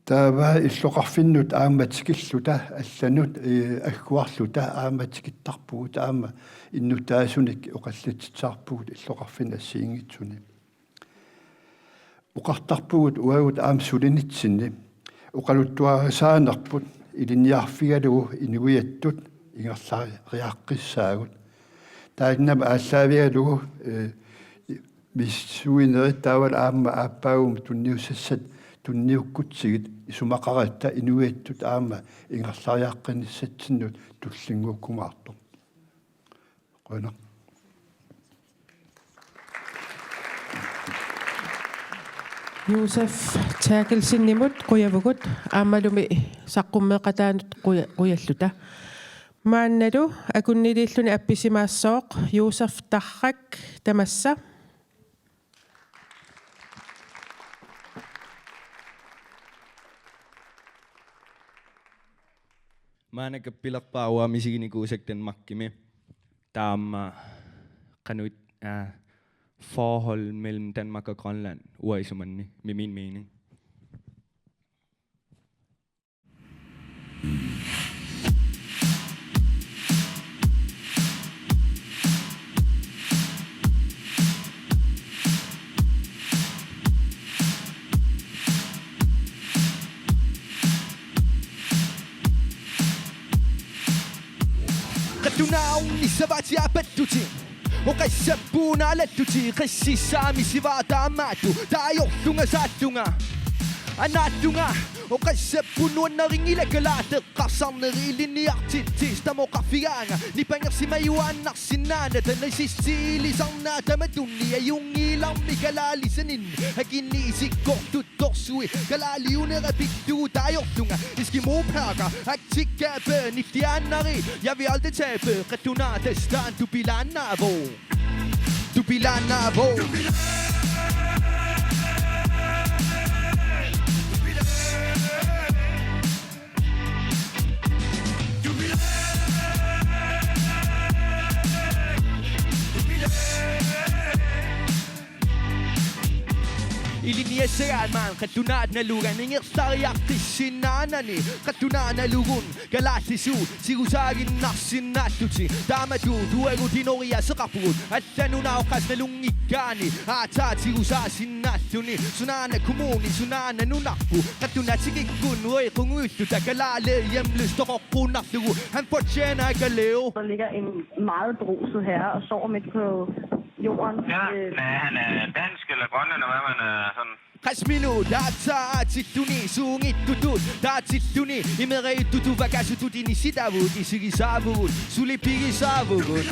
таава иллоқарфиннут ааматикиллута алланут аггуарлута ааматикиттарпугут аама иннутаасуник оқаллатитсаарпугут иллоқарфин ассиингитсуни уқартарпугут уагут аам сулинитсинни оқалуттуарисаанерпут илинниарфигалугу инуиаттут ингерлариаққиссаагут таагнама ааллаавигалугу миссуинери таавал аама ааппаагум тунниусассат тунниуккутсигит исумақаратта инуиаттут аама ингерлариаққиниссатсиннут туллингууккумаарту қойна Josef Terkelsinimut quyavugut aammalumi saqqummeqataanut quyalluta maannalu akunnililluni appisimaassooq Josef Tarrak tamassa maanakappilerpaawaa misiginikuusaktan makkimi taamma qanuit forhold mellem Danmark og Grønland uaisumanni med min mening. Qattunauni savatiapattuti Oqassappuuna alattuti qississaami sivaataamaattu taajorlunga saallunga anaallunga oqassappunuanneringilakalaateqqarsarneri ilinniartittiistamoqarfigaanga nipangersimayuaannarsinnaana tanaissistiilisarnaatamatunni ajungiilarmi kalaalisanin hakinni isikkortuttorsui kalaaliunerapittuu taajorlunga iskimoperker aktikkaapø niftiaannari jeg vil aldrig tabe qattunaatestaan du bilaannaavo du bilaannaavo Iliniasayan man katunad na lugan Ingirtariaktis sinanani Katunad na lugun Galatisu Sirusagin naksinatuti Tamadu Duego dinoria sa kapurud At nanunaokas na lungikani Atat sirusa sinatuni Sunana kumuni Sunana nunakpu Katunad sigikun Uy kung uto Tagalale Hjemløst og rokunaklugu Han fortjener ikke at leve. Der ligger en meget beruset herre og sover midt på jorden. Ja, han er dansk eller grønland, eller hvad man er sådan. Kasmino, data tituni, sungit tutut, data tituni, imere tutu vakasu tutini sitavut, isigi savut, suli pigi savut.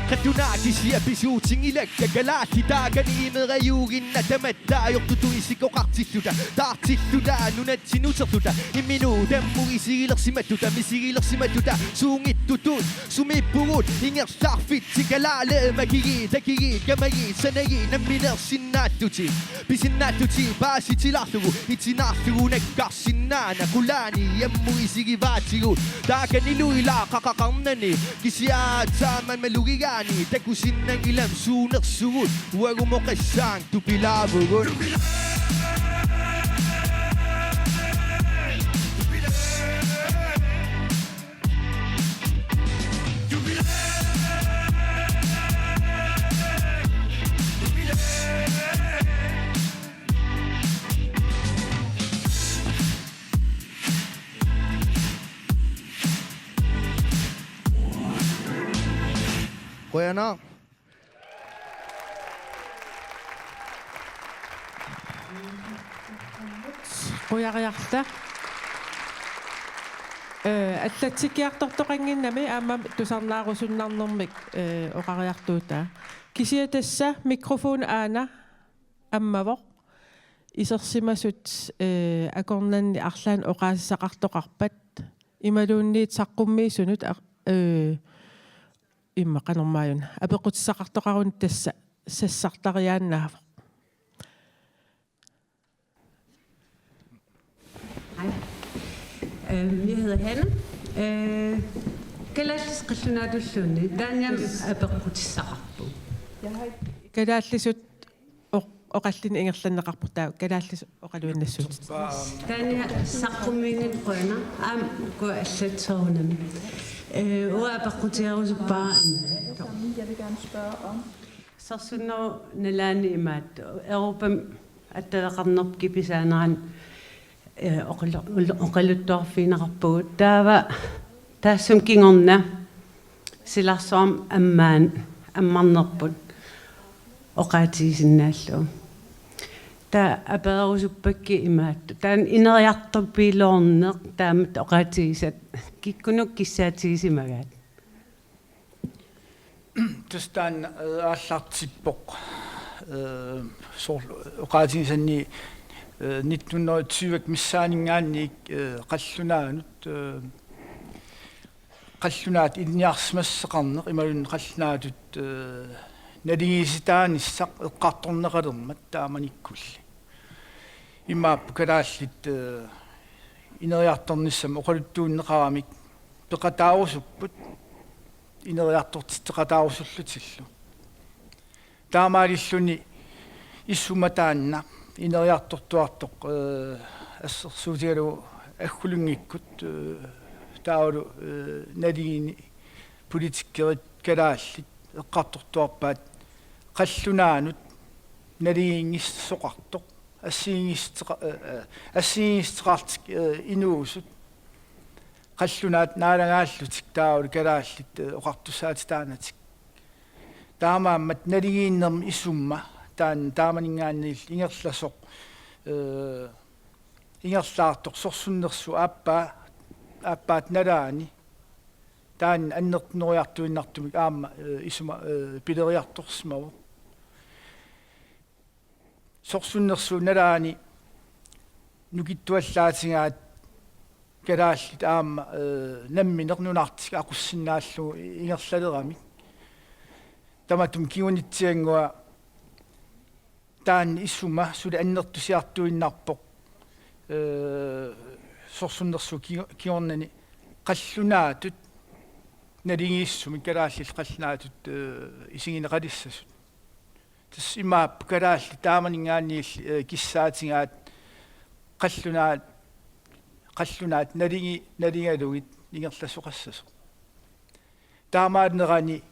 Katunaki siya pisuting ilag Kagalati dagan imera yugin na damada Yok tutu isiko kaktituda Taktituda nunat sinusatuda Iminuda muisilak si matuda Misilak si matuda Sungit tutun Sumipurut Ingat sakfit Sigalala magigit Agigit Gamagit Sanagit Naminar sinatuti Pisinatuti Basi tilatugu Itinatugu Nagkasinana Kulani Yamuisigivatigu Dagan iluila Kakakamnani Kisiat Saman malugigan Tagusin ng ilang sunak-sugot Huwag mo kasang tupilabugon Kuya na. Quyaqiarta аллатсикиартортоқангиннами аама тусарнааруссуннарнэрмик оқариартуута кисиатасса микрофон аана аммавоқ исерсимасут акорнанни арлаан оқаассақартоқарпат ималуунниит саққуммиисунут иммақанермааюн апеқутиссақартоқарун тасса сассартариааннаавоқ. Jeg hedder Hanne. Kalaallis qallunaatussuunni taaniam apeqqutissaqarpu. Kalaallisut oqallin ingerlanneqarpurtaa kalaallis oqaluannassuut. Taania saqqummiingit qoina aam ku allatsoorunami. Uapeqqutiarusupaa. Jeg vil gerne spørge om. Sarsunno nalaani imaat Europam attaqarnerp kipisaaneran oqaluttorfiinaqarpugut taava taassum kingorna silarsoam ammaan ammarnerput oqaatiisinnaallu ta aperusuppakki imaattu taan ineriartorpiiloorneq taamat oqaatiisat kikkunuk kissaatiisimagaat tustaan aallartippoq oqaatiisanni 1920 missaaningaanni qallunaat inniarsmassaqarneq imalun qallunaatut naligisitaanissaq eqqartorneqalermat taamanikkulli immaap kalaallit ineriartornissam oqaluttuunneqaramik peqataarusupput ineriartortitteqataarusullutillu taamaalilluni issumataanna ineriartortuartoq assersuutigalu aggulungikkut taulu naliini politikkerit kalaallit eqqartortuarpaat qallunaanut naliingisssoqartoq assiingisteqartik inuusut qallunaat naalangaallutik taulu kalaallit oqartussaatitaanatik taamaammat naligiinnermi issumma таан тааманингаанниил ингерласоқ ингерлаартоқ сорсуннерсу ааппаат налаани таан аннертнериартуиннартумик аама исума пилериарторсмаву сорсуннерсу налаани нукиттуаллаатингаат калааллит аама намминернунартик ақуссиннааллу ингерлалерами таматум киунитсиангуа таан исума сула аннертусиартуиннарпоқ сорсуннерсу киорнани қаллунаатут налингииссуми калааллил қаллунаатут исигинеқалиссасут тас имаап калаалли тааманингаанниил киссаатингаат қаллунаат налингалугит ингерласоқассасо таамаанерани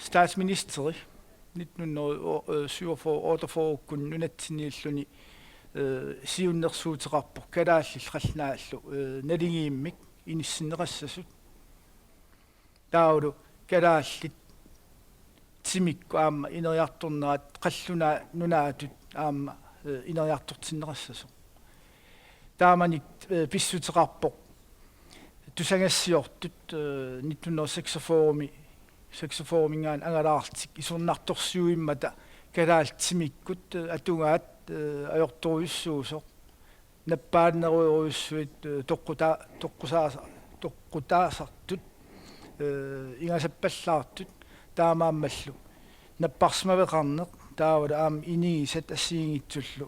statsministeri 1947 kun nunatsinniilluni siunnersuuteqarpoq kalaallill qallnaallu nalingiimmik inissinneqassasut taulu kalaallit timikku aamma ineriartorneraat qallunaa nunaatut aamma ineriartortinneqassasu taamanik pissuteqarpoq tusangassiortut 1946 mingaan angalaartik isornartorsiuimmata kalaaltimikkut atungaat ajortoruissuusoq nappaanneruiruissuit toqqutaasartut ingasappallaartut taamaammallu napparsmaveqarneq taavula aam inigisat assiingitsullu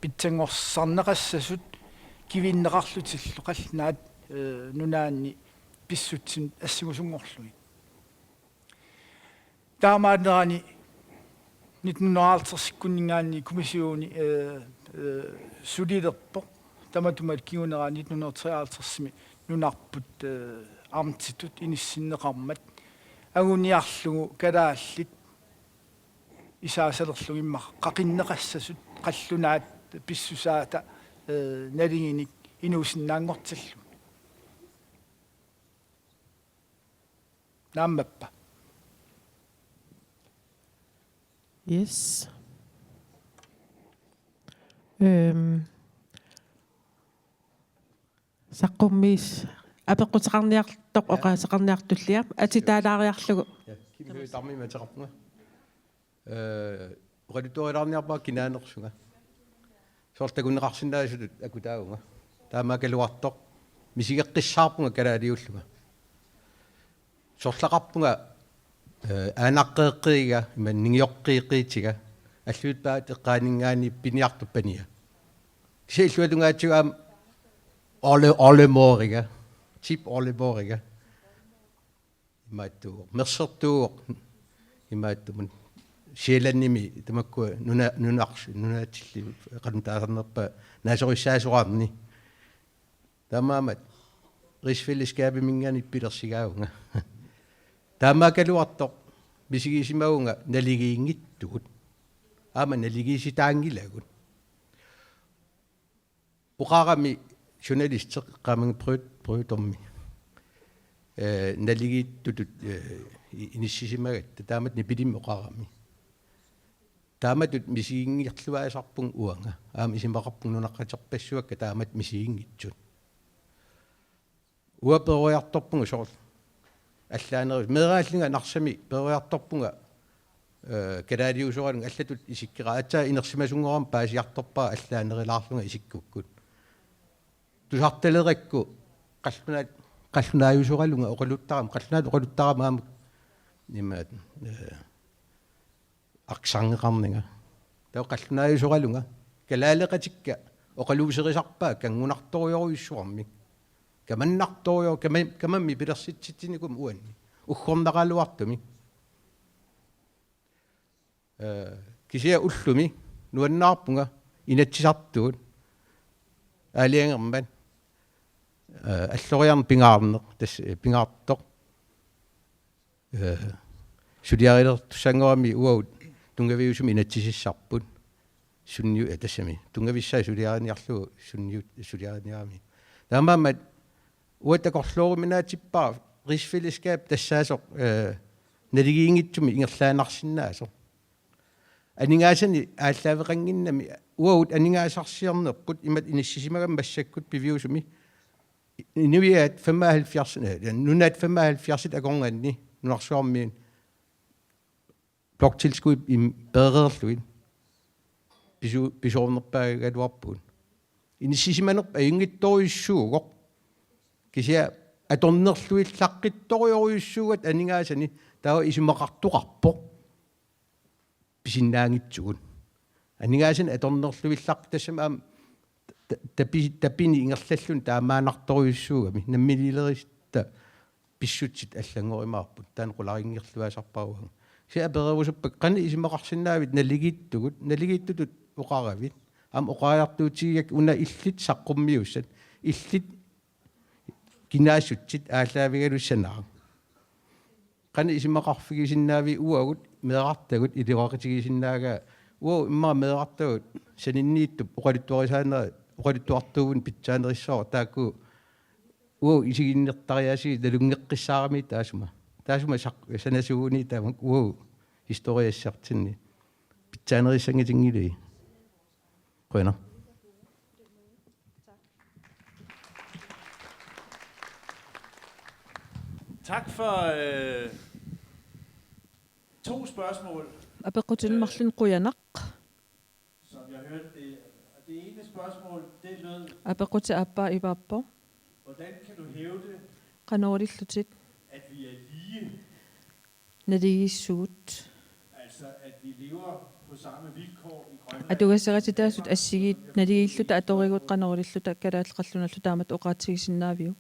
pitsangorssarneqassasut kivinneqarlutillu qallnaat nunaanni pissutsin assigusunngorlui taamaanerani 1950-sikkunningaanni kommissiooni suliderpoq tamatumat kiunera 1953-simi nunarput armtitut inissinneqarmat aguniarlugu kalaallit isaasalerlugimma qaqinneqassasut qallunaat pissusaata nalinginik inuusinnaangortallu naammappa Yes. Saqummis apeqqutaqarniartoq oqaasaqarniartulliam atitaalaariarlugu kimhø tarmi mateqarpunga oqalutorilaarniarpaa kinaanersunga soortagunneqarsinnaasutut akutaagunga taamaakaluartoq misigeqqissaarpunga kalaaliulluga soorlaqarpunga aanaqeeqqiiga imanningioqqiiqqiitiga аллуутпаат эққаанингаани пиниартуппания сииллуалунгаатсугаам олемоорига чип олемоорига имааттуу мерсертуу имааттумун сиеланними тамаккуа нунаатилли эқантаасарнерпа наасориссаасуарни тамаамат рисфиллискаапимингани пилерсигаагунга таамаакалуартоқ мисигисимагунга налигиингиттугут аама налигиситаангилагут уқарами журналистеқ қаманг прøtormi налигииттутут иниссисимагат таамат нипилим уқарами тааматут мисигингиарлуаасарпун уанга аама исимақарпун нунаққатерпассуакка таамат мисигингитсут уаперуярторпунга сорл аллаанери мерааллинга нарсами перуярторпунга калаалиусуарнг аллатут исиккераатаа инерсимасунгорам паасиарторпаа аллаанерилаарлунга исиккуккут тусарталеракку qallunaayusuqalunga oqaluttaqam qallunaat oqaluttaqamaam nimaat aqsangeqarninga tao qallunaayusuqalunga kalaaleqatikka oqaluuserisarpaa kangunartorioruyussuarmik kamannartorior kamammi pilersitsitinikum uanni uggornaqaluartumi kisia ullumi nuannaarpunga inatsisartuut аалиангерман аллориарн пингаарнеқ тас пингаартоқ сулиарилер туссангорами уаут тунгавиусум инатсисиссарпут сунниу тассами тунгависсаа сулиариниарлугу сунниу сулиариниарами таамаамат уатакорлууруминаатиппаа рисфиллискаап тассаасоқ налигиингитсуми ингерлаанарсинаасо анингаасани ааллаавеқангиннами уаут анингаасарсиарнеққут имат инассисимагам массаккут пивиусуми инуиаат 75 нунаат 75 акорнгаанни нунарсуармиин блокtilskud им беерерлуин писуорнерпаагалуарпуун инассисиманерпа ингитторюссуугоқ кися аторнерлуиллаққитториориуссуугат анингаасани таа исумақартуқарпо писиннаангитсугун анингаасани аторнерлуиллақ тассамаам тапини ингерллаллун таамаанарториуссуугами наммилилериста писсутсит аллангоримаарпут таан qularinngirluasarpaugang sia перерусуппак qani исимақарсинаавит налигиттутут оқаравит ам оқаартуутигак уна иллит саққуммиуссат иллит кинаасутсит ааллаавигалуссанаа qani исимақарфигисиннаави уагут меэқартагут илиоқатигисиннаага уо имма меэқартагут саниннииттуп оқалуттуарисаанера оқалуттуартуувун питсаанериссоо таакку уо исигиннертариаси налунгеққиссаарами таасума сақ санасууни таамак уо историассартинни питсаанериссангатингили қойна Tak for 2 spørgsmål. Апеқутилмарлун қуянақ. Som jeg hørte det. Det ene spørgsmål, det lød, Апеқути аппа ивааппо. hvordan kan du hævde, Qanoorillutит at vi er lige, налигиссуут. altså at vi lever på samme vilkår i Grønland? Атугассератитаасут ассигит налигиллута аторигут qanoorillута калааллеқаллуналлу таамат оқаатигисиннаавиу.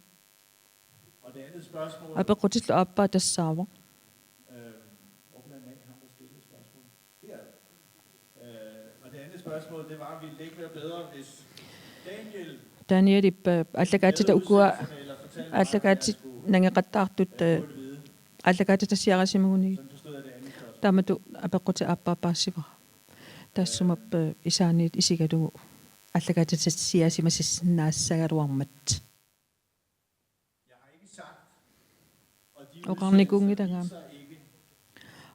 Og det andet spørgsmål, Апеқутиллу аппа тассаава. Og det andet spørgsmål, det var, ville det ikke være bedre, hvis Daniel Danielip аллагаатита укуа аллагаати нангеқаттаартут аллагаати тассиарасимагуни таамату апеққути аппаапаассивара таассумап исааниит исигалугу аллагаати тассиасимасиссиннаассагалуармат оқарникунгитагаам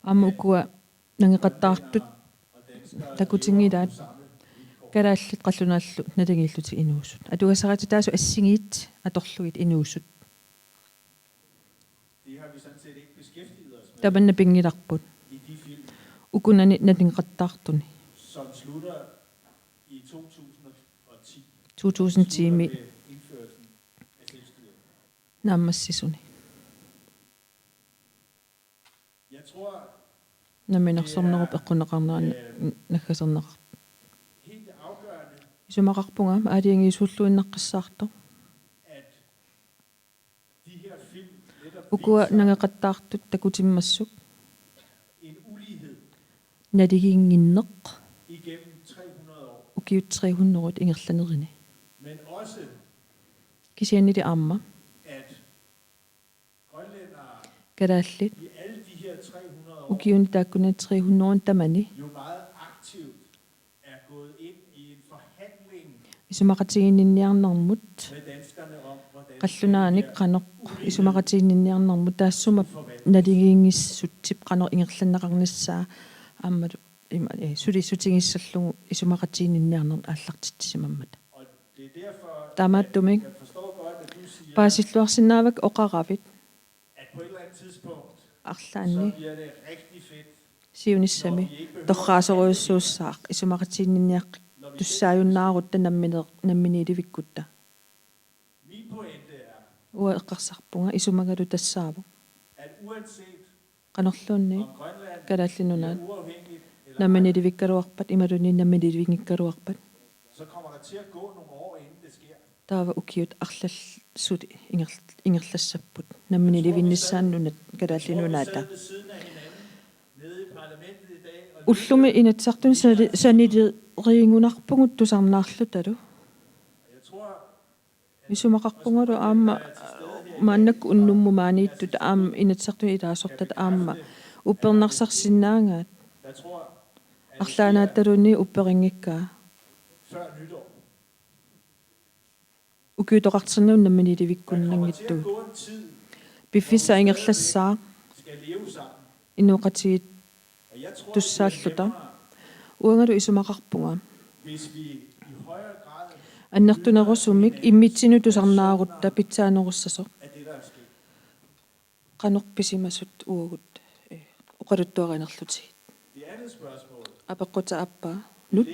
амма укуа нангеқаттаартут такутингилаат калааллит қаллунааллу налигииллути инуусут атугасарати таасу ассигиит аторлугит инуусут табанна пингиларпут укунани налингеқаттаартуни som slutter i 2010. 2010 ми наммассисуни Jeg tror, наминерсорнеруп эққунеқарнерани наггасернеқар исумақарпунга аалиангиисууллуиннаққиссаарто укуа нангеқаттаартут такутиммассук налигиингиннеқ igennem 300 år, укиут 300-рут ингерланерини men også кисианнили аама at grønlændere калааллит i alle de her 300 år укиуни тааккуна 300 тамани jo meget aktivt er gået ind i en forhandling исумақатигиннинниарнэрмут med danskerne om, hvordan қаллунааник қанеқ исумақатигиннинниарнэрмут таассума налигиингиссутсип қанер ингерланнеқарниссаа ааммалу има сулиссутингиссерлугу исумақатигиннинниарнер ааллартитсимаммат det er derfor, таамааттумик jeg forstår godt, at du siger, паасиллуарсинаавак оқаравит at på et eller andet tidspunkt, арлаанни så bliver det rigtig fedt, сиунissами торраасоруйуссууссаақ исумақатигиннинниақ туссааюннаарутта намминееливиккутта min pointe er, уа эққарсарпунга исумагалу тассааву at uanset канерлуунни om Grønland калааллинунаат er uafhængigt, eller намминееливиккалуарпат ималуни намминееливингиккалуарпат så kommer der til at gå nogle år, inden det sker. таава укиут арлалсут ингерлассаппут намминееливиннissaannунат калааллинунаата Ved siden af hinanden, nede i parlamentet i dag, og уллуми инатсартун санили риингунарпугут тусарнаарлуталу jeg tror, исумақарпунгалу аама мааннакку уннумму maaнииттут аама инатсартун илаасортат аама уппернарсарсиннаангаат jeg tror, арлаанаатталуни упперингиккаа før nytår, укиутоқартэрнуун der kommer til намминееливиккуннангиттуг at gå en tid, пиффиса ингерлассаа skal leve sammen, инуqatiit туссааллута уангалу исумақарпунга аннертунерусумик иммитсину тусарнаарутта питсаанеруссасо qanорписимасут уагут оқалуттуаринерлутигит апеққута аппа нут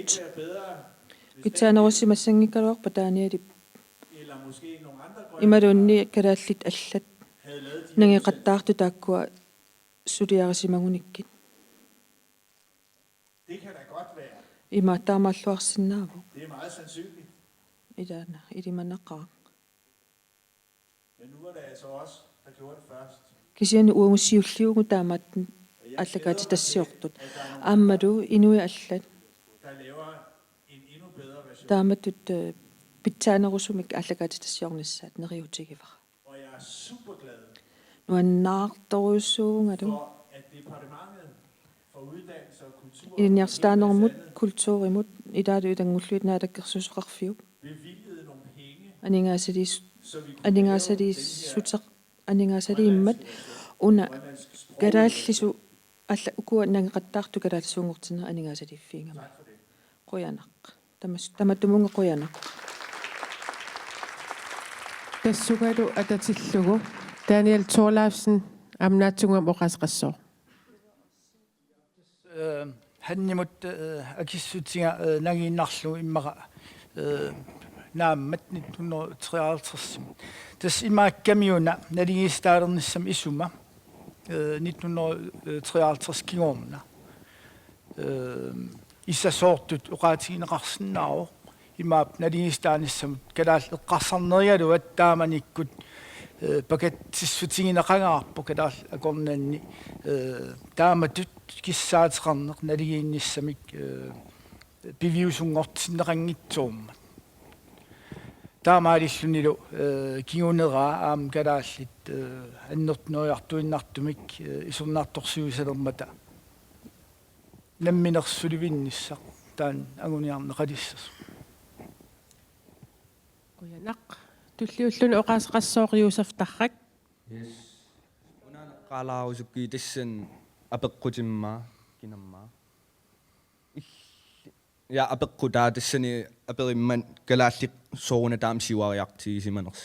питсаанеруссимассангиккалуарпа тааниалип ималуунни калааллит аллат нагеқаттаарту тааккуа сулиарисимагуниккит Det kan da godt være. има таамааллуарсинааву Det er meget sandsynligt. илаана илиманаққара Men nu var det altså os, der gjorde det først. кисиани уангуссиуллиугу таамааттан аллагаати тассиортут ааммалу инуи аллат Der laver en endnu bedre version. тааматтут питсаанерусумик аллагаати тассиорниссаат нериутигивара Og jeg er super glad нуаннаарторуссуугунгалу for, at departementet for uddannelse og kultur илиниарстаанермут культууримут илаалу илангуллуит наалаккерсусоқарфиуп bevilgede nogle penge, анингаасалис så vi kunne анингаасалиссутеқ анингаасалииммат уна галааллису алла укуа нагеқаттаарту галаалсуунгортина анингаасалиффиингама қуянақ таматтумунга қуянақ тассугалу ататиллугу Daniel Thorleifsen амнаатсунгам оқасқассоо ханнимут акиссутига нагииннарлу иммара нааммат 1953 тас имааккамиуна налигистаалерниссам исума 1953 кигоорна иссасоортут оqaатигинеқарсинааро имаап налигистааниссам калаал эққарсарнериалуат тааманиккут пакеттиссутигинеқангаарпу калаал акорнанни тааматут киссаатеқарнеқ налигиинниссамик пивиусунгортиннеқангитсуумма таамаалиллунилу кигунераа аам калааллит аннертнуиартуиннартумик исурнаарторсуусалермата намминерсуливинниссақ таан агуниарнеқалиссас Kuyanak. Tulliullun oqaasqassooqiusaf tarrak. Yes. Unaneqqaalaarusukki tassan apeqqutimmaa kinammaa. Ja apeqqutaa tassani aperimman kalaalliq sooruna taamsiuariartiisimaners.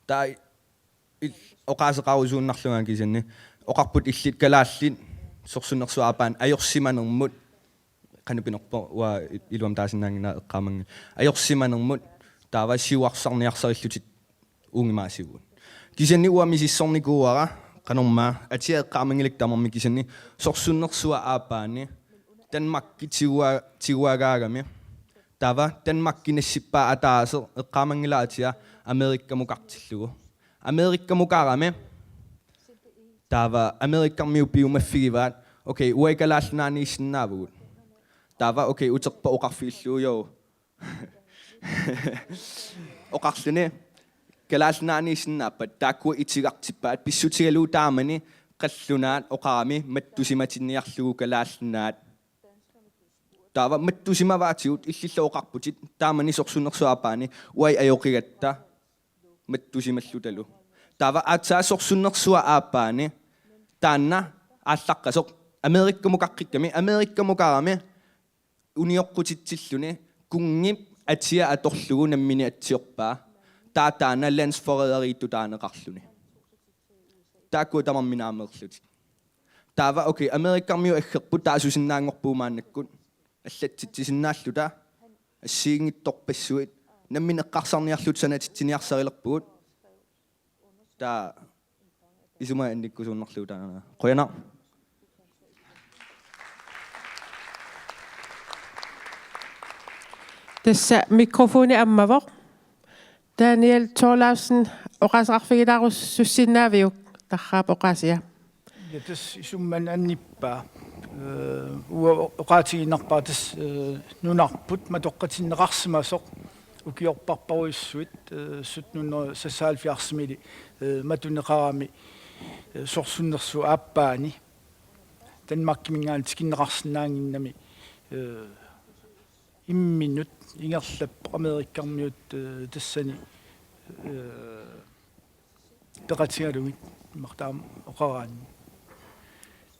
Taa oqaaseqarusuunnarlugaan kisanni oqarput illit kalaallit sorsunnersuaapaan ajorsimanermut qanupinerpo wa iluam taasinnaangina eqqaamangi ajorsimanermut taava siuarsarniarsarillutit uungimaasiugun kisanni uamisissornikuara qanormaa atiaeqqaamangilik tamarmi kisanni sorsunnersua aapaani Danmarkki tiguagaagami taava Danmarkkinnassippaa ataase eqqaamangilaatia Amerikkamuqartillugu Amerikkamuqarami taava Amerikkarmiu piumaffigivaat okay uaikalaallunaaniissinaavugut taava okay uterpa oqarfiilluujou oqarluni kalaallunaaniissinnaappat taakkua itigartippaat pissutigaluu taamani qallunaat oqarami mattusimatinniarlugu kalaallunaat taava mattusimavaatigut illilla oqarputit taamani sorsunnersuapaani uai ajoqigatta mattusimallutalu taava aatsaa sorsunnersua aappaani taanna aallaqqasoq Amerikkamuqaqqikkami Amerikkamuqarami unioqqutitsilluni kungip atia atorlugu nammini atsiorpaa taataana landsforræderiittu taaneqarluni taakku tamarminaamerluti taava okay Amerikkarmiu aggerpu taasusinnaangorpuumaannakkut аллатситсиннааллута ассиингитторпассуит намминеққарсарниарлут санатитсиниарсариlerpugut та исума анниккусууннарлуутаана қояна Tassa mikrofoni ammavoq. Daniel Thorleifsen oqaasaqarfigilаарus sussinaaviuk tarraap oqaasia. Yatas isumman annippaa oqaatiginnarpaa tas nunarput matoqqatinneqarsimasoq ukiorparparuissuit 1776 matuneqarami sorsunnersu aappaani Danmarkkimingaan tikinneqarsinnaanginnami imminut ingerlapp Amerikkarmiut tassani peqatigalugit martaam oqaraanni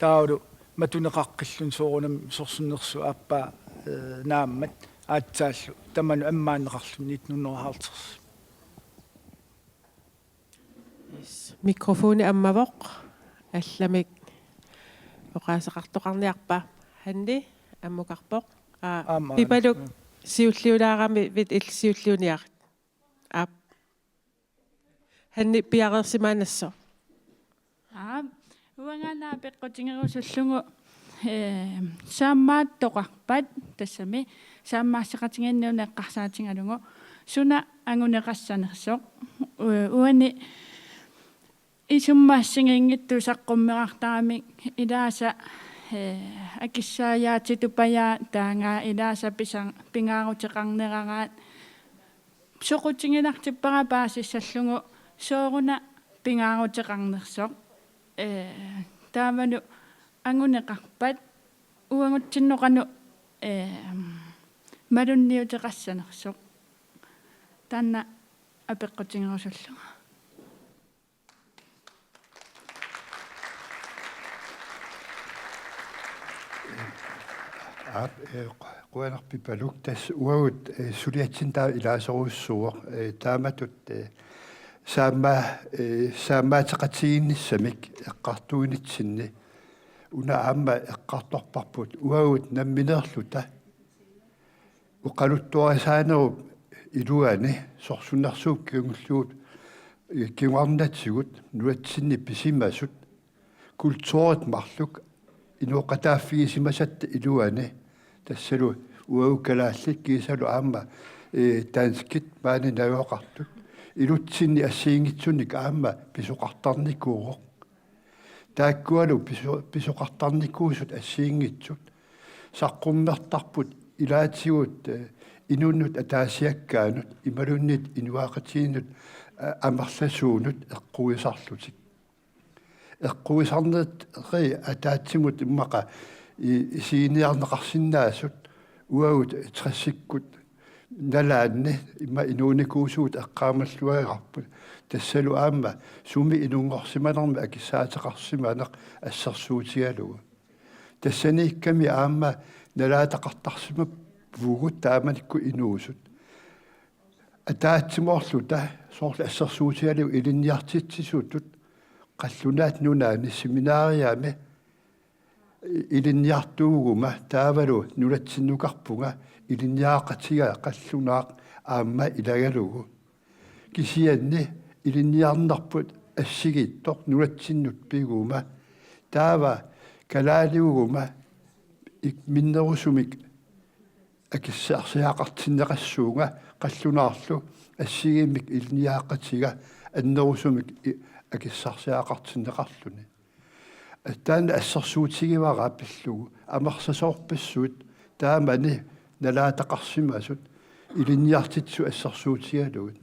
таалу матунеқаққиллун соорунам сорсуннерсу аппа нааммат аатсааллу таману аммаанеқарлун 1950 Mikrofoni ammavoq allamik oqaasaqartoqarniarpa hanni ammukarpoq pipaluk siulliulaarami vit illsiulliuniarit aap hanni piareersimaanasso уангаанаа пеққутингерусуллугу сааммааттоқарпат тассами сааммаассеқатингинниуна эққарсаатингалугу суна ангунеқассанерсоқ уани исуммаассингингитту саққуммеқартарамик илааса акиссааяатитупая таангаа илааса пингаарутеқарнерараат соқутингинартиппара паасиссаллугу сооруна пингаарутеқарнерсоқ тааману ангунеқарпат уангутсинноқану малунниутеқассанерсоқ таанна апеққутингерусуллуга quanarpipaluk tas uagut suliatsintaa ilaasoruussuuq taamatut saammaataqatiginnissamik eqqartuinitsinni una aamma eqqartorparput uagut namminerluta uqaluttuarasaanerup iluani sorsunnersuuk kiungulluut kiungarnatsigut nuatsinni pisimasut kultuurit marluk inuqataaffigisimmasatta iluani tassalu uagukalaallik kiisalu aamma taanskit maani nayoqartut ilutsinni assiingitsunik aamma pisuqartarnikuuroq taakkualu pisuqartarnikuusut assiingitsut saqqummertarput ilaatigut inunnut ataasiakkaanut imalunnit inuaqatiinut amarlasuunut eqquisarlutik eqquisarnet ri ataatsimut immaqa isiiniarneqarsinnaasut uagut trassikkut nalaanni imma inuunikuusuut eqqaamalluagerarput tassalu aamma sumi inungorsimanermi akissaateqarsimaneq assarsuutigalugu tassaniikkami aamma nalaataqartarsima vugut taamanikku inuusut ataatsimorluta soorlu assarsuutigalugu ilinniartitsisuutut qallunaat nunaani seminaariaami ilinniartuuguma taavalu nulatsinnukarpunga ilinniaaqatiga qallunaaq aamma ilagalugu kisianni ilinniarnerput assigittoq nulatsinut piguma taava kalaaliuguma minnerusumik akissaarsiaqartinneqassuunga qallunaarlu assigimik ilinniaaqatiga annerusumik akissarsiaqartinneqarluni таана ассарсуутигиварааппиллугу амарсасоорпассуут таамани налаатақарсимасут илинниартитсу ассарсуутигалугут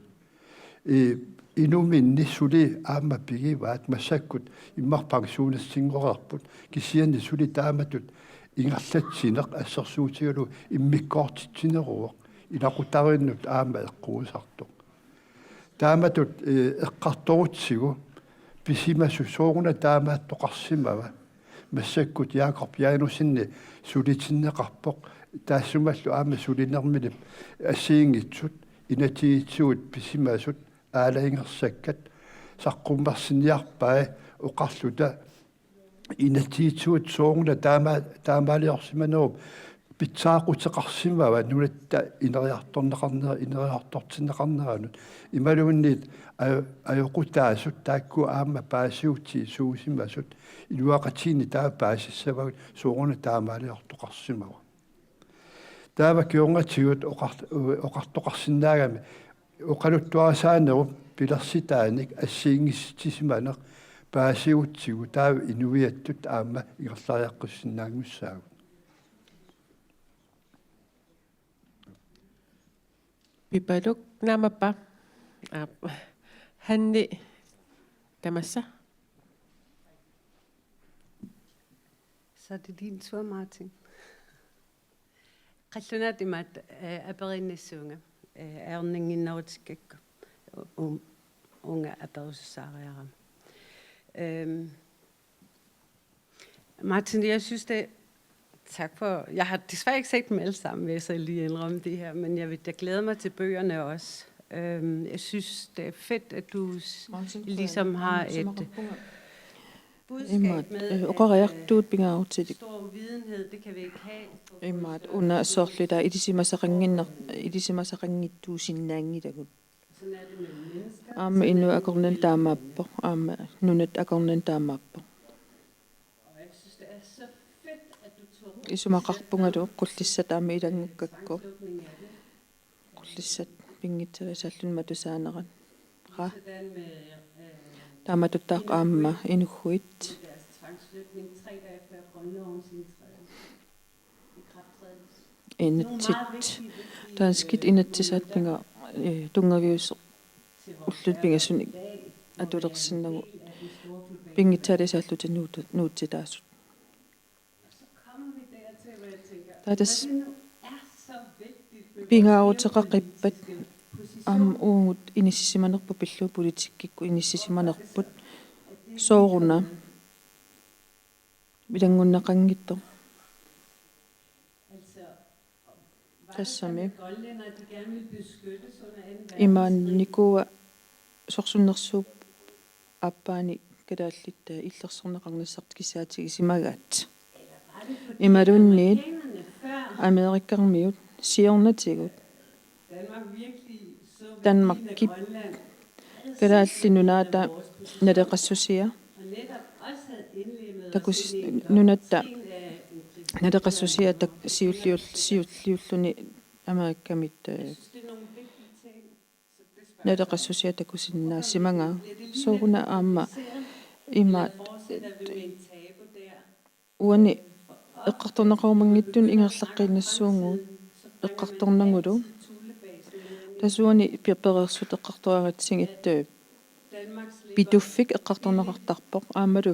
инуминни сули аама пигиваат массаккут иммар пенсионассингорерпут кисианни сули тааматут ингерлатсинеқ ассарсуутигалу иммиккоортитсинеруоқ илақутариннут аама эққуусартоқ тааматут эққарторутсигу писимасу сооруна таамааттоқарсимава массаккут яақарп яанусинни сулитиннеқарпоқ таассумаллу аама сулинермилип ассиингитсут инатиитсуут писимасут аалаингерсаккат саққуммарсиниарпаа оқарлута инатиитсуут сооруна таамаалиорсиманеруп питсаақутеқарсимава нулатта инериартортиннеқарнеранут ималуунниит аёқутаасут таакку аама паасиути суусимасут илуақатиини таа паасиссавагут сооруна таамаалиортоқарсимава таава кионгатигут оқартоқарсинаагами оқалуттуарасаанеруп пилерситааник ассиингиссисиманеқ паасиутсигу таава инуиаттут аама игерлариаққуссинаагмуссаагу Pipaluk namapa hanni tamassa. Så er det din tur, Martin. Qallunaat imaat aperinnissuunga aorninginnautikkakku unga aperussaaриарам Martin, jeg synes det... Tak for... Jeg har desværre ikke set dem alle sammen, vil jeg så lige indrømme det her, men jeg glæder mig til bøgerne også. Jeg synes, det er fedt, at du ligesom har et budskab med, at stor videnhed, det kan vi ikke have. Иммаат уна соорлута идисимасақангитtuusinnaangitagут аама инну акорнан таамааппо аама нунат акорнан таамааппо исумақарпунгалу қуллиссат аама илангуккакку қуллиссат пингитсерисаллун матусаанерат ра тааматуттаақ аама инуггуит инатсит таанскит инатсисаатпинга тунгавиус уллут пингасуни атулерсиннагу пингитсаалисааллути нуутситаасут татас пингаарутеқақиппат аама уугут иниссисиманерпу пиллуу политиккикку иниссисиманерпут сооруна билангуннақангитто тассами имаанникуа сорсуннерсууп аппаани калааллитта иллерсорнеқарнассарт кисаатиги симагаат ималунниит америккармиут сиорнатигут Danmark-kip калааллинунаата налеқассусия такус нунатта налеқассусия так сиуллиуллуни америккамит налеқассусия такусиннаа симага сооруна аама имаат уани эққарторнеқарумангиттун ингерлаққиннассуунгуут эққарторнангулу тасуани пиперерсут эққартораратсигиттаа битуффик эққарторнеқартарпоқ аамалу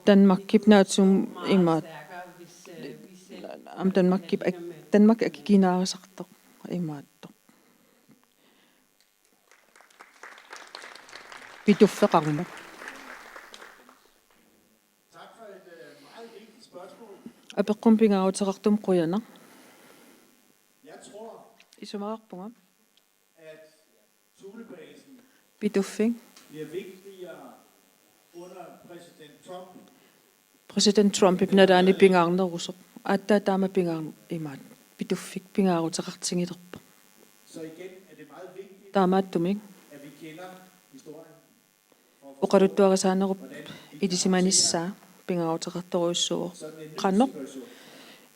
Danmark-kip наатсум имаат Danmark-kip Danmark акикинаарисартоқ имаатто битуффеқарма апеққумпингаарутеқартум қуяна исумаарпунга Bituffing bliver vigtigere under præsident Trump ibnadaani pingaarnerusoq aattaataama pingaarn imaat bituffik pingaaruteqartingiterpa så igen er det meget vigtigt taamaattumik at vi kender historien oqaluttuarisaanerup idisimanissaa pingaaruteqartoruissuo qannoq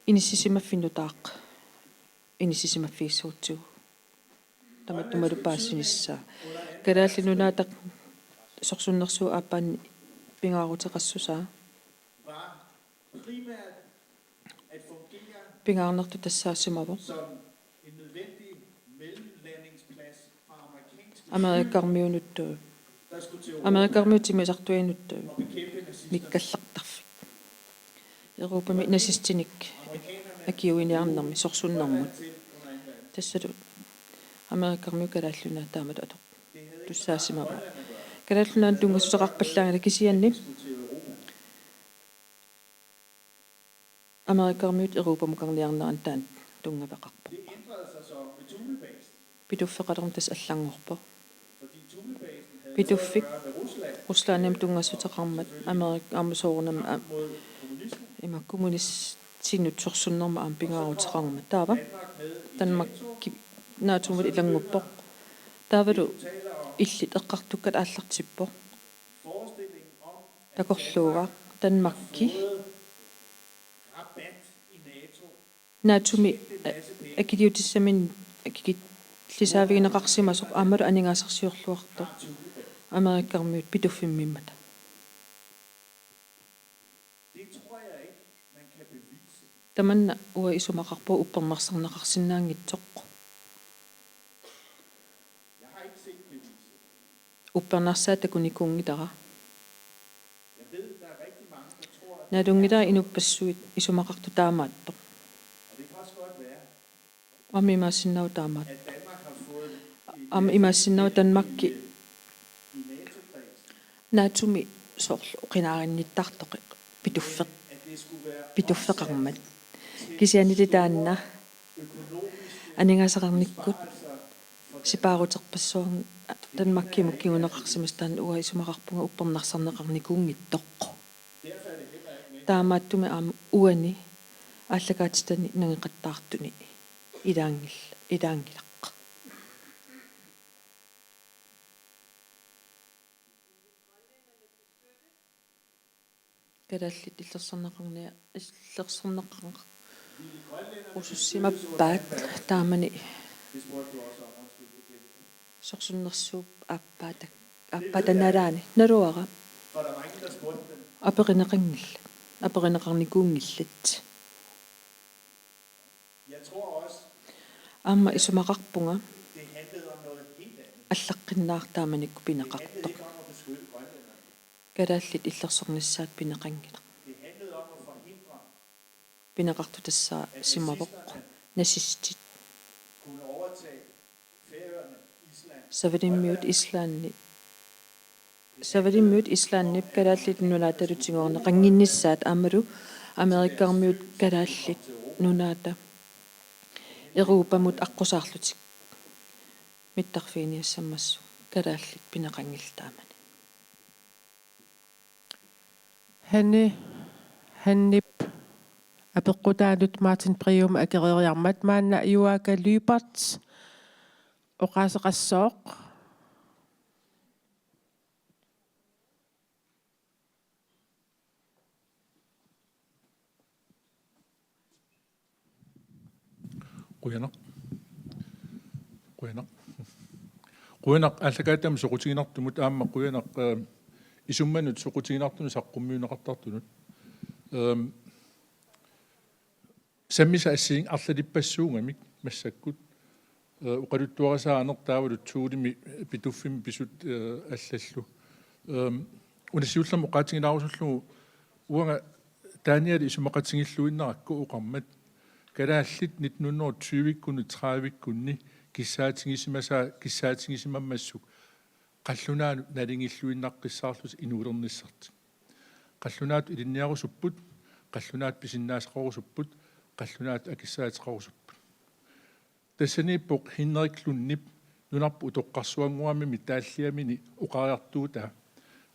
inissisimaffinnutaaq inissisimafiissuutsigu tamattumalu paassinissa kalaallinunaataq sorsunnersuu aappaanni pingaaruteqassusaa pingaarnertu tassaasimavo amerikkarmiunut mikkallartarfik Euroopami nasistinik akiuiniarnermi sorsunnermut tassalu amerikkarmiu kalaalluna taamatu atoq tussaasimavo kalaallunaan tungassuteqarpallaangala kisianni amerikkarmiut Euroopamukkarniarneran taan tungavaqarpo pituffeqalerum tas allangorpo pituffik Ruslanniam tungassuteqarmat amerikkaarmusoorunam ima kommunistinut sorsunnerma ampingaaruteqarma taava Danmark-kip naatumat ilanguppoq taavalu illit eqqartukkat aallartippoq takorluuga Danmark-ki naatumi akiliutissamin akikit lisaavigineqarsimasoq aamalu aningaasarsiorluartoq amerikkarmiut pituffimmimmat tamanna ua isumaqarpu uppermarsarneqarsinnaangitsoq uppernarssaa takunikungitara naalungitara inupassuit isumaqartu taamaattoq amimaassinnau taamaatto am imaassinnau Danmark-ki naatumi soorlu qinaarinnittartoq pituffeq pituffeqarmat kisianilitaanna aningasaqarnikkut sipaaruterpassuarn Danmarkimuk kinguneqarsimastaan uа isumaqarpunga uppernarsarneqarnikuungittoq taamaattumi aama uani ааллакаатистани нагеқаттаартуни илаангилақ кадаллит иллерсарнеқарниа иллерсарнеқарнеқ усуссимаппаат таамани сорсуннерсууп аппатанараани налуара аперинеқангилла аперинеқарникуунгиллат Amma isumaqarpunga аллаққиннаартааманикку пинеқарто кадааллит иллерсорнissaат пинеқангила пинеқарту тассаа симавоқ насистит савадиммиут ислааннип кадааллит нулааталутингорне қангиннissaат аамалу америккаармиут кадааллит нунаата Euroopamut аққусаарлутик миттарфиниассаммассу калааллит пинеқангилтаамани ханнип апеққутаалут Мартин Приум акерериармат маанна юака Либерт оқаасеқассооқ Quyanaq allakaattam soqutiginartumut aamma quyanaq isummanut soqutiginartunu saqqummiuneqartartunut sammisa assiing arlalipassuungamik massakkut uqaluttuarasaarneq taavalut tuulimi pituffimi pisut allallu unasiullermu qaatiginaarusullugu uanga taaniali isumaqatingilluinnerakku uqarmat kalaallit 1920-ikkunni 30-ikkunni kissaatingisimammassuk qallunaanu nalingilluinnaqqissaarlus inuulernissart qallunaat ilinniarusupput qallunaat pisinnaasaqorusupput qallunaat akissaatiqorusupput tassaniippoq hinneriklunnip nunarpu utoqqarsuanguamimi taalliamini uqariartuutaa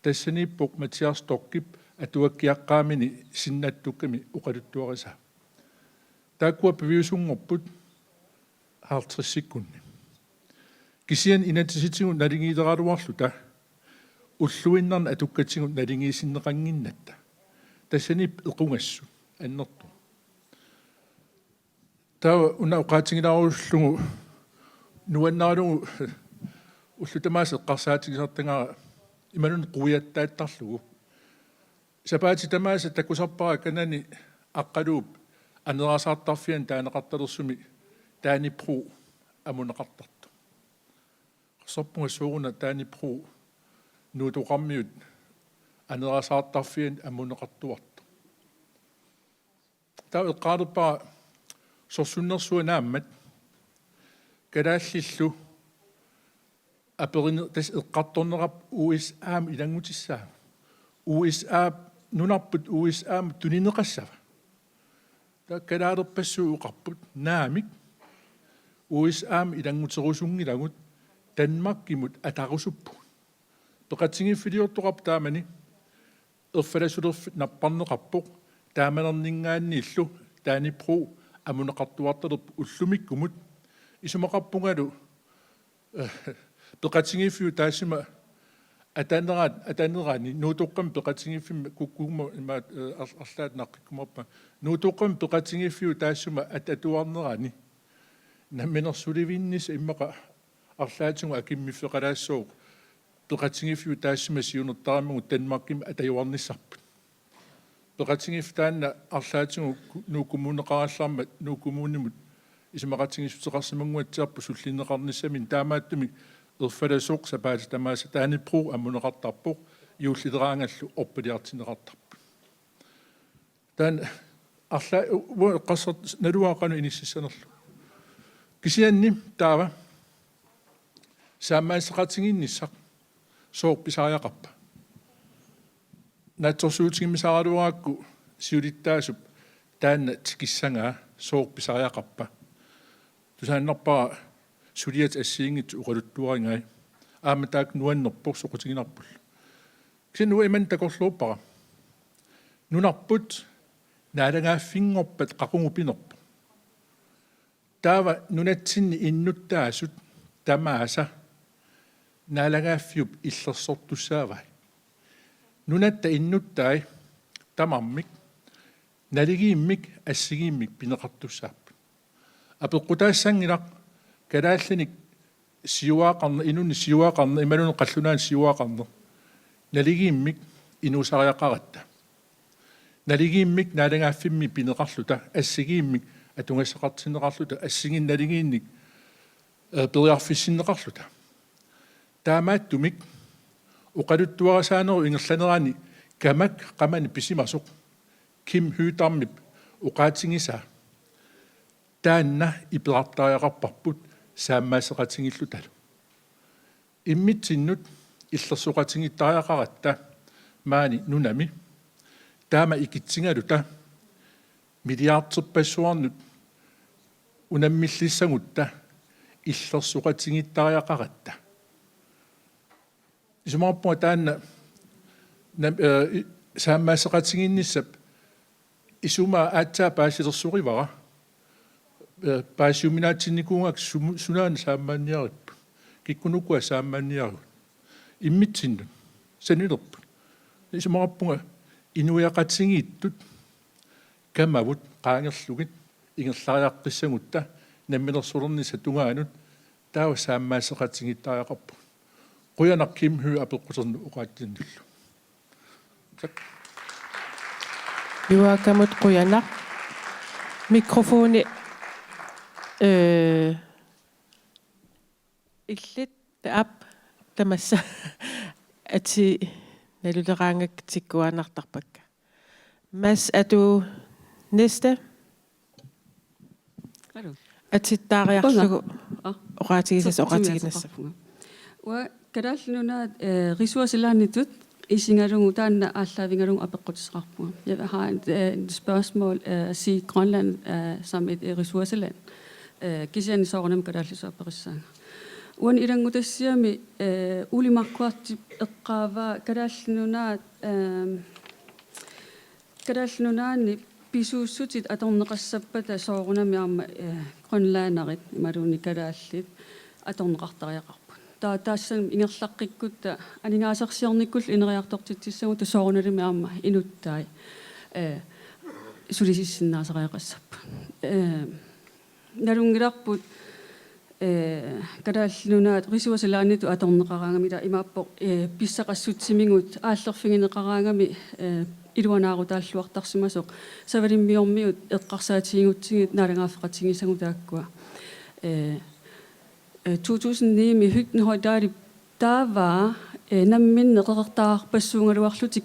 tassaniippoq Mathias Tokkip atuakkiaqqaamini sinnattukkami uqaluttuarisa taakua beviusungorput 50 sekunni kisian inatisitigun nalingiileraluarluta ulluinnarna atukkatigun nalingiisinneqanginnatta tassanip equngassu annertu tawa una uqaatingilaarullugu nuannaalugu ullutamaas eqqarsaatigisartangara imanun quyattaattarlugu sapaati tamaasa takusarpara kanani aqqaluup анерасаартарфиан таанеқарталерсуми таанипру амунеқартарту сорпунга сууруна таанипру нуутоқармиут анерасаартарфиан амунеқартуарту таа эққаалерпара сорсуннерсуанааммат калааллиллу аперине тас эққарторнерап USA илангутиссаа USA нунарпут USA тунинеқассава kalaalerpassuuqarput naamik USAm ilangutserusungilagut Danmarkimut atarusuppu peqatingiffiliortoqap taamani erfalasulerf napparneqarpoq taamanerningaanni illu taanipru amuneqartuartalerp ullumikkumut isumaqarpungalu peqatingiffiu taassima атанерани нуутоққам пеқатингиффим куккугма имаат арлаат наққиккумарпа нуутоққам пеқатингиффиу таассума атуарнерани намминерсуливиннис иммақа арлаатингу акиммиффеқалаассоо пеқатингиффиу таассума сиунертараммагу Danmarkим атаюарниссарпут пеқатингифф таанна арлаатингу нуукумунеқараллармат нуукумуунимут исмақатингиссутеқарсимангуатсиарпу суллинеқарниссамин таамааттуми erfalasooq sapaati tamaasa taanipru ammuneqartarpoq iullideraangallu orpiliartineqartarpu taan arla qassert naluaqanu inississanerlu kisianni taava saammaasseqatinginnissaq soorpisaariaqarpa naatsorsuutigimisaraluarakku siulittaasup taanna tikissangaa soorpisariaqarpa tusaannerpara suliat assiingit uqaluttuaringai aamataak nuannerpor soqutiginarpul kinu iman takorluuppara nunarput naalangaaffinngorpat qaqungupinerpu taava nunatsinni innuttaasut tamaasa naalangaaffiup illersortussaavai nunatta innuttai tamammik naligiimmik assigiimmik pineqartussaap apeqqutaassangilaq kalaallinik siuaaqarna inunni siuaaqarna imalun qallunaan siuaaqarna naligiimmik inusariaqaratta naligiimmik naalangaaffinmi pineqarluta assigiimmik atungassaqartineqarluta assigin naligiinnik periarfissinneqarluta taamaattumik uqaluttuarasaaneru ingerlanerani kamak qamani pisimasoq kim hyytarmip uqaatingisaa taanna ipelartariaqarparput saammaaseqatingillutalu immitsinnut illersuqatingittariaqaratta maani nunami taama ikitsingaluta miliarterpassuarnut unammillissangutta illersuqatingittariaqaratta isumarpua taanna saammaaseqatinginnissap isuma aatsaa paasilersurivara paasiuminaatsinikuungak sunaan saammaanniarippu kikkunukua saammaanniaru immitsinnut sanilerpu isumarappunga inuiaqatingiittut kamavut qaangerlugit ingerlariaqqissangutta nammilersulernissa tungaanut taava saammaaseqatingittaariaqarpu quyanak kimhy apeqquternu uqaattinnullu Juakamut quyanak mikrofoni illit taap tamassa ati naluleraangak tikkuanartarpakka mas atu næste атиттаариарлугу оqaatigisas oqaatiginnassa уа калааллунунаат ресурсилааннитут исингалугу таанна ааллаавингалугу апеққутисеқарпуга jeg har et spørgsmål si Grønland som et ressourceland kisian soornam kalaallisuapperissaan uan ilangutassiami ulimarkuarti eqqaava kalaallunaani pisuussutit atorneqassappata soorunami aama Grønlaanerit imaluuni kalaallit atorneqartariaqarput taassan ingerlaqqikutta aningaasarsiornikkul ineriartortitsissagu tasoorunalimi aama inuttai sulisissinnaasariaqassappa nalungilarput kalaallunaat risuusalaannitu atorneqaraangami ila imaappoq pissaqassutsimigut aallerfingineqaraangami iluanaarutalluartarsimasoq savalimmiormiut eqqarsaatiingutsigit naalangaafeqatigisagutaakkua 2009 hyttenhøjdaali taavaa namminneqeqertaarpassuungaluarlutik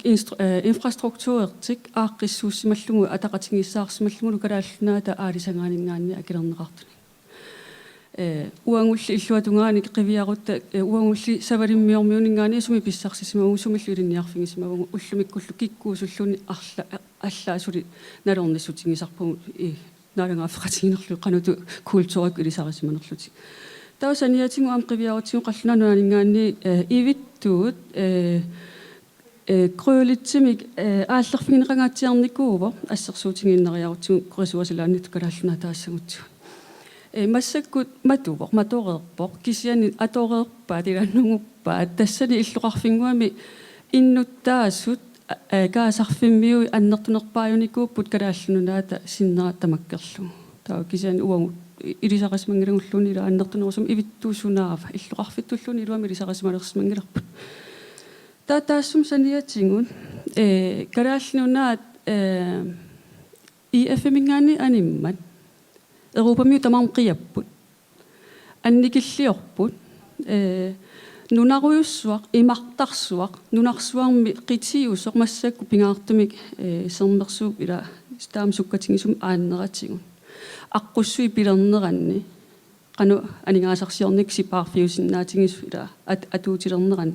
infrastruktuurertik aaqqissuussimallugu ataqatingissaarsimallugu kalaallunaata aalisangaaningaanni akilerneqartuni uangulli illuatungaani qiviarutta uangulli savalimmiormiuningaani sumi pissarsissimu sumillu ilinniarfingissimagu ullumikkullu kikkuusulluni allaasuli nalornissutingisarpugu naalangaafeqatiginerlu qanutu kultuurik ilisarisimanerlutik tausaniatingu am qiviarutigu qallunanuaningaanni ivittuut krølitsimik aallerfingineqangaatiarnikuuvo assersuutiginneriarutigu resursalaannit kalalluna taassagutsu массаккут матувор маторерпо кисиани аторерпаат иланнугуппаат тассани иллуқарфингуами иннуттаасут каасарфиммиу аннертунерпааюникууппут калааллунунаата синнера тамаккерлу таа кисиани уагу илисақасмангилагуллуни ила аннертунерусум ивиттуусунаава иллуқарфиттуллуни илуами илисақасмалерсмангиларпут таа таассум саниатингун калааллунунаат ИФМингаани аниммат Europamiu tamam qiapput annikilliorput nunaruyussuaq imartarsuaq nunarsuarmi qitiusoq massakku pingaartumik sernersuup ila staamsukkatingisum aanneratigun aqqussui pilerneranni qanu aningaasarsiornik sipaarfiusinnaatingis ila atuutilerneran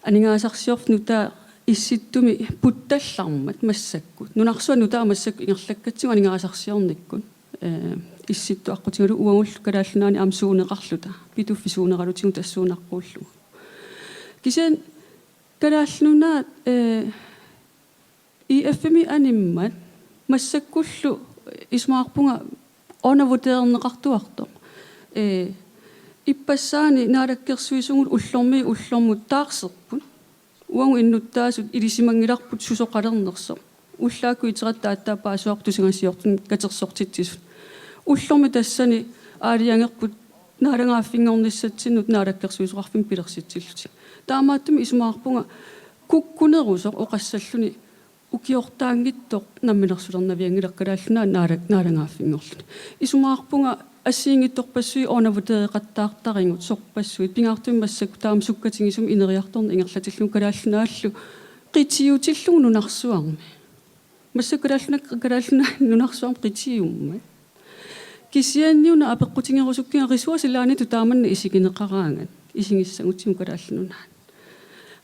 aningaasarsiorfnuta исситтуми путталлармат массаккут нунарсуану таамассак ингерлаккатсуга нингаасарсиорниккун исситту аққутигалу уагуллу калааллунаани амсуунеқарлута питуффи суунералутигу тассуунаққууллу кисен калааллунаа ИФМи аниммат массаккуллу исмаарпунга онавутернеқартуарто иппассаани наалаккерсуисугул уллормут таарсерпут уангу иннуттаасут илисимангиларпут сусоқалернерсо уллаакку итераттааттаапаасуартусигасиортун катерсортитсисут уллорми тассани аалиангерпут наалангааффингорниссатсиннут наалаккерсуисоқарфим пилерситсиллути таамааттуми исмаарпунга куккунерусоқ оқассаллуни укиортаангиттоқ намминерсулернавиангилаккалааллунаа наалангааффингорлут исумаарпунга ассиингитторпассуи оонавутереқаттаартарингут сорпассуит пингаартуми массакку таам суккатингисум инериарторни ингерлатиллун калааллунааллу қитиутиллугу нунарсуарми массаккалааллуна нунарсуарми қитиумма кисианниуна апеққутингерусуккига ресурсилааниту тааманна исигинеқараангат исигиссагутсиму калааллунаа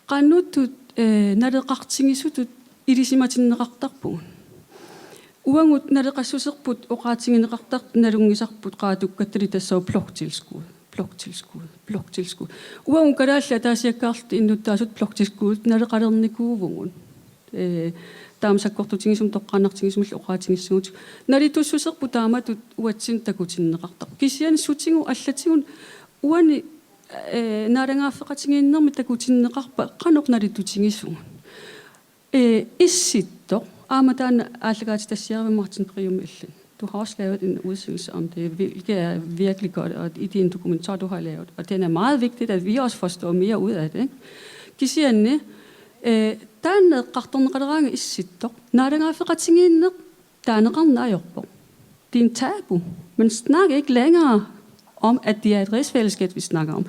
қаннуттут налеқартингисутут илисиматиннеқартарпугун уангут налеқассусерпут оқаатингинеқартарт налунгисарпут qaatukkаттали тассаа блокtilskud уангу калаалла таасиаккаарлут иннуттаасут блокtilskud налеқалерникуувгун таамсаккортутингисум тоққаннартингисумл оқаатингиссагут налитуссусерпу тааматут уатсин такутиннеқартар кисиани сутингу аллатигун уани наарангааффеқатингииннерми такутиннеқарпа қаноқ налитутингисугун исситто Amadagen allegats der siger ved Martin Priumillen. Du har også lavet en udsendelse om det, hvilket er virkelig godt, og i din dokumentar, du har lavet. Og den er meget vigtigt, at vi også forstår mere ud af det. Kisianne, der er noget qartorneqaleranga issittoq. Naarangaafeqatingiinneq taaneqarnaajorpoq. Det er en tabu. Man snakker ikke længere om, at det er et rigsfællesskab, vi snakker om.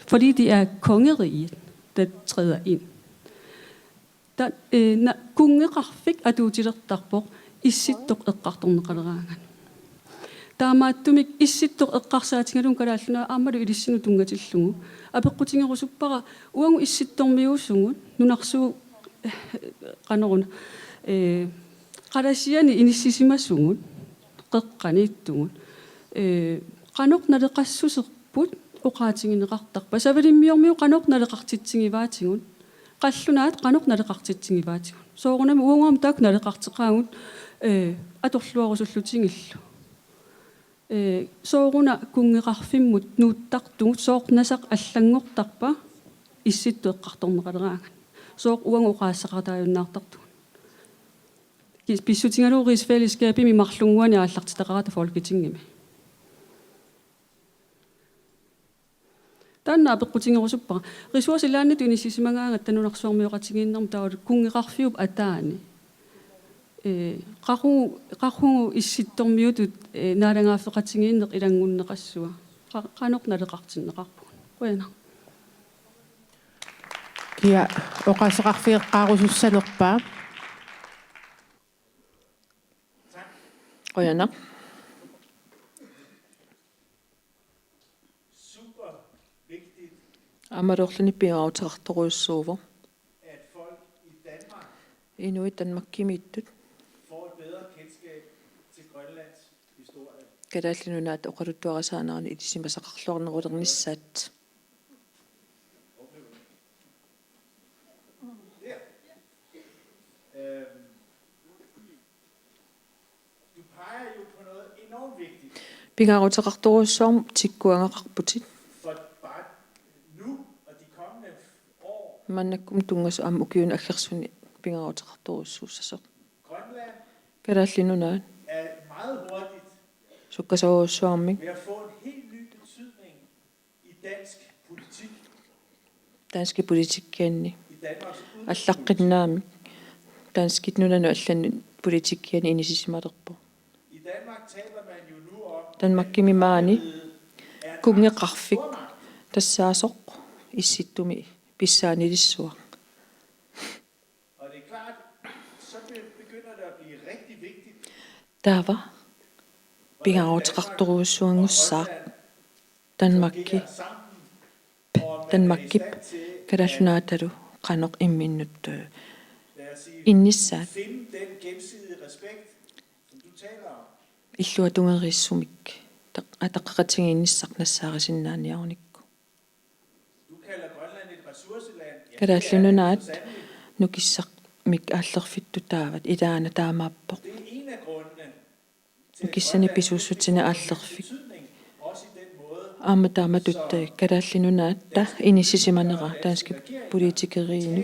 Fordi det er kongeriget, der træder ind. Kungeqarfik atuutilertarpoq issittoq eqqartorneqaleranga. Taamaattumik issittoq eqqarsaatingalun kalaalluna aammalu ilissinu tungatillugu apeqqutingerusuppara uangu issittormiuussungut nunarsugu qaneruna qalasiani inissisimassungut qeqqaniittugut qanoq naleqassuserput uqaatingineqartarpa savalimmiormiu qanoq naleqartitsingivaatigut qallunaat qanoq naleqartitsingivaatigut soorunami uanguam taak naleqarteqaagut atorluarusullutingillu sooruna kungeqarfimmut nuuttartugut soornasaq allangortarpa issittu eqqartorneqaleraanga soor uangu uqaassaqartaajunnaartartugut pissutingalu rigsfællesskabimi marlunguani aallartitaqarata folketingimi tanna apeqqutingerusuppara resursilaannit unissisimangaangat tanunarsuarmiuqatigiinnermu taawut kungeqarfiup ataani qarrungu issittormiutut naalangaafeqatigiinneq ilangunneqassua qanoq naleqartinneqarpu qoyana kia oqasseqarfiiqqaarusussanerpaa qoyana Amadorluni piautaqartoruissuuvo at folk i Danmark Inuit Danmarkimiittut får et bedre kendskab til Grønlands historie. Kadaallinunaat oqaluttuarasaanarani ilisimasaqarluarnerulernissaat Du peger jo på noget enormt vigtigt. Pingaarutaqartoruissuarm tikkuangaqarputit Mannakum tungas am ukiun akhersuni pingaarutaqartoruissuussasoq Grønland Kadaallinunaat er meget hurtigt sukkasaruussuarmik ved at få en helt ny betydning i dansk politik. Danske politikkianni allaqqinnaami danskitnunanu allannu politikkiani inisissimalerpo I Danmark taler man jo nu om Danmarkimi maani kungeqarfik tassaasoq issittumi pissaanilissua og det er klart så begynder det at blive rigtig vigtigt. Tava pingaarutaqartoruissuangussaaq Danmarkip kadallunaatalu qanoq imminnut Innissat. Finde den gensidige respekt, som du taler om. Illuatungerissumik. Ataqaqatingi innissaqnassaarisinnaaniarnikku. Du kalder Grønland et ressourceland. Kadaallununaat nukissaqmik aallerfittu taavat ilaana taamaappoq. Det er en af grundene. Nukissani pisuussutina aallerfik. Aamataamatutte kadaallinunaatta inissisimanera danske politikeriinu.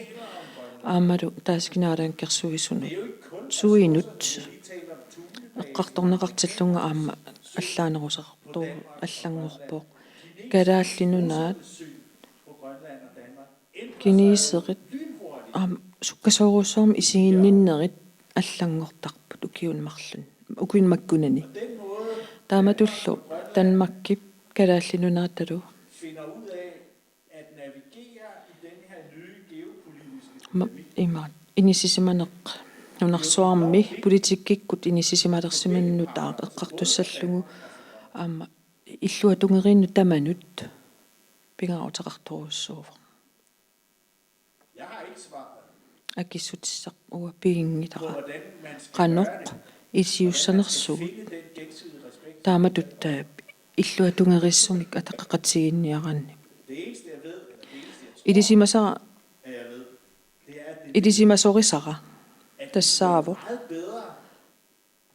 Aamadu taaskinaaraan kersuisunut. Suinut. Eqqartorneqartallunga aamma allaanerusaqartu allangorpoq. Kadaallinunaat kiniiserit sukkasoorussorm isiginninnerit allangortarput ukiunmarlun ukiunmakkunani taamatullu Danmarkip kadaallinunaatalu Finder ud af at navigere i den her nye geopolitiske imaat inissisimaneq nunarsuarmi politikkikkut inissisimalersimannutaa eqqartussallugu aamma illuatungerinnu tamanut pingautaqartoruussuuva Jeg har ikke svaret akissutissaq uwa piingitara qanoq isiussanersugut finde den gensidige respekt. taamatutta illuatungerissumik ataqaqatiginniaranni Det eneste jeg ved, idisimasara at jeg ved, det er at idisimasorisara at tassaavo vi er meget bedre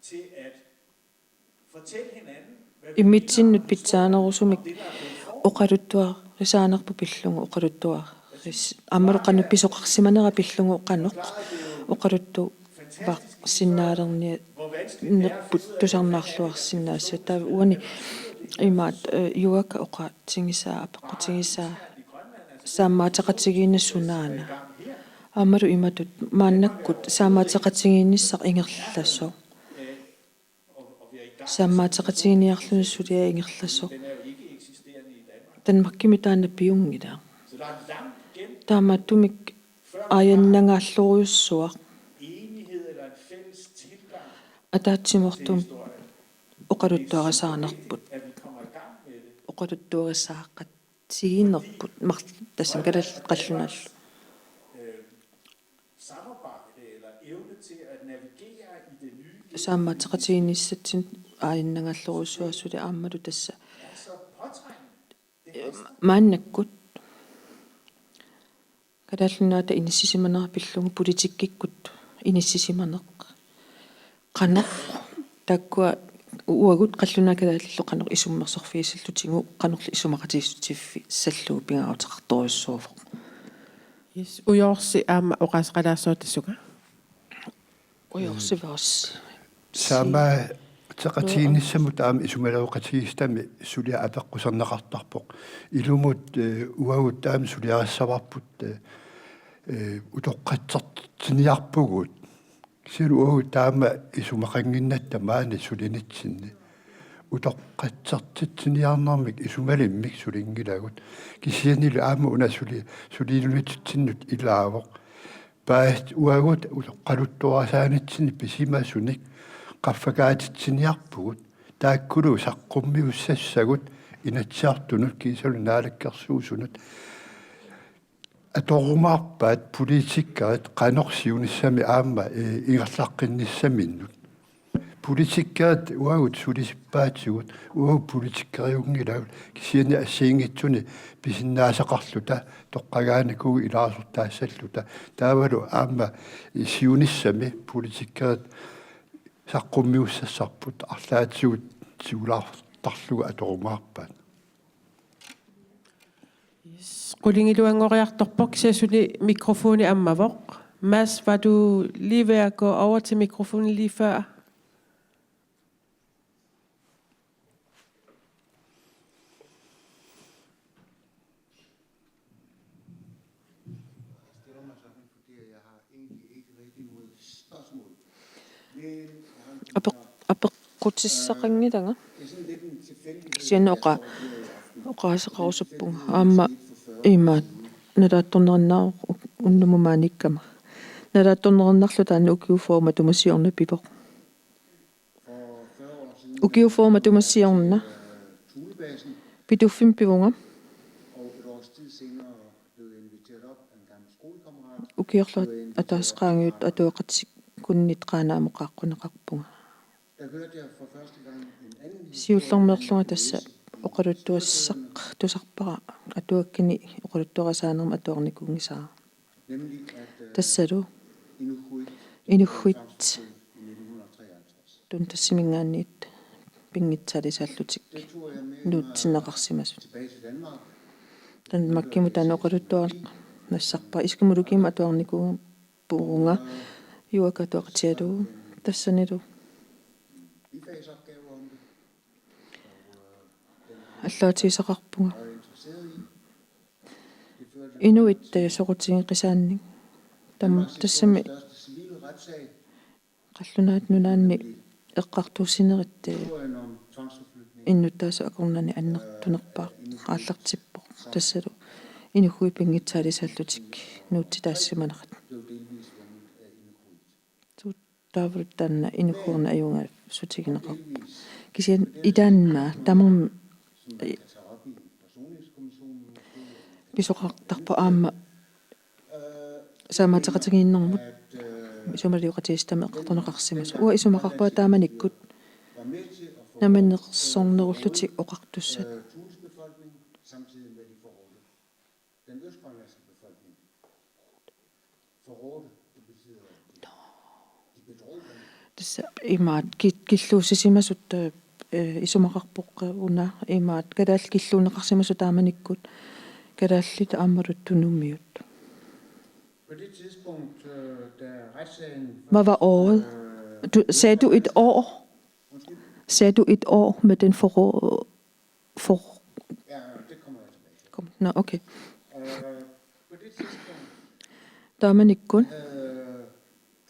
til at fortælle hinanden, hvad immitsinnut pitsaanerusumik oqaluttua risaanerpu pillungu oqaluttua аммалу qanuppisoqarsimanera pillungu qanoq oqaluttu va sinnaalernia nepput tusarnaarluarsinnaassua taa uani imaat yuaka oqa tingisaa apeqqutigisaa saammaataqatigiinnassunaana аммалу иматут мааннаккут saammaataqatigiinnissaq ingerlasso saammaataqatigiiniarlunussулиа ингерлассо Danmarkimi taanna piungila taamaattumik ajannangaalloriussuaq атаатсимортум оқалуттуарисаарнерпут оқалуттуарисааққат сигинерпут тассам калал қаллунааллу samarbejde eller evne til at navigere i det nye saammaataqatiginnissatsin ajannangaalloriussuassuli aammalu tassa мааннаккут калааллунаата иниссисиманера пиллугу политиккиккут иниссисиманеқ qanoq takkua uagut qalluna kalaalllu qanoq isummersorfiisallutigu qanorli isumaqatiissutiiffi salluu pingautaqartoriussuufoq yes uyorsi aamma oqasqalaassootassuga uyorsivaas sama taqatiinissamut aam isumalauqatiistami sulia apeqqusernaqartarpoq ilumut uagut aam suliarassavарпут utoqqatsertiniarpugut silu uagut taama isumaqanginnatta maani sulinitsinni utoqqatsertitsiniarnermik isumalimmik sulingilagut kisianilu aama una sulilunitsinut ilaavoq paast uagut utoqqaluttuarasaanitsinni pisimasunik qaffakaatitsiniarpugut taakkulu saqqummiussassagut inatsiartunut kiisalu naalakkersuusunut atorrumaarpaat politikkaat qanorsiunissami aamma ingerlaqqinnissaminut politikkaat uagut sulisippaatsugut uagut politikkeriungilagut kisiani assiingitsuni pisinnaasaqarluta toqqagaanakugu ilaasortaassalluta taavalu aamma siunissami politikkaat saqqummiussassarput арлаатсуут сиулаартарлуга аторумаарпаат Qullingiluangoriartorpoq sasuli mikrofoni ammavoq. Mads, var du lige ved at gå over til mikrofonen lige før? Apeqqutissaqanngilanga sianoqa oqaasaqarusuppunga aamma imaat nalaattornerinnaaq unnumumaanikkama nalaattornerinnarlu taanna ukiuforma tumasiorna pipoq ukiuforma tumasiorna pituffim pivunga ukiorlu ataasqaangiut atuaqatsik kunnit qaanaamoqaaqqunaqarpunga siullormeerlunga tassa oqaluttuassaq tusarpara atuakkini oqaluttuarasaanerma atuarnikungisaa tassalu inuhuit tun tassimingaanniit pingitsalisaallutik nuutsinneqarsimasut tan makkimu taanoqaluttuar nassarpa iskimulukima atuarnikunga puunga juakatuaqtialu tassanilu аллаатисақарпунга инуит соқутингиқисаанни там тассами қаллунаат нунаанни эққартуусинерит иннуттаасу акорнани аннертунерпаа ааллартиппо тассалу инугуи пингитсаалисааллутик нуутситаассиманерат таврут танна инугуурна аюнга сутигинеқар кисиан идаанна тамам писоқартарпа аама самаатеқатигииннэрмут исумалиуқатиистами эққартунеқарсимас уа исумақарпаа тааманиккут наманнеқсорнеруллутик оқартуссат тасса имаат киллуусисимасут исумақарпоққа уна имаат калаал киллуунеқарсимасу тааманиккут калааллит ааммалут тунуммиут Hvad var året? Sagde du et år? Sagde du et år med den forråd? Ja, det kommer jeg tilbage til. Nå, okay. Der er man ikke kun.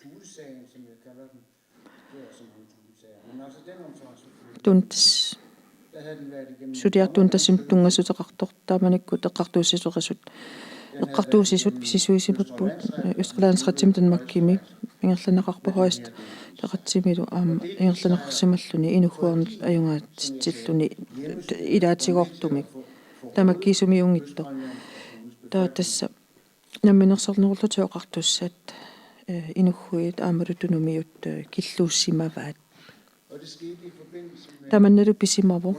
Tulesagen, som jeg kalder den, det er som en tulesager. Men altså den omsorgsforfølgelse, Tuntes. der havde den været igennem... Sudia tuntasim tungasutaqartor taamanikku teqqartuussisuqasut. Eqqartuussisut pisisuisiputput Østgrønlandsratim Danmarkimi ingerlaneqarpohoist teqatsimilu aama ingerlaneqarsimalluni inuhuarnut ajungaatilluni ilaatigoortumik tamakkiisumiungitto taatassa namminersornerullutuoqartussat inuhuit aamalutunumiut killuussimavaat tamannalu pisimavu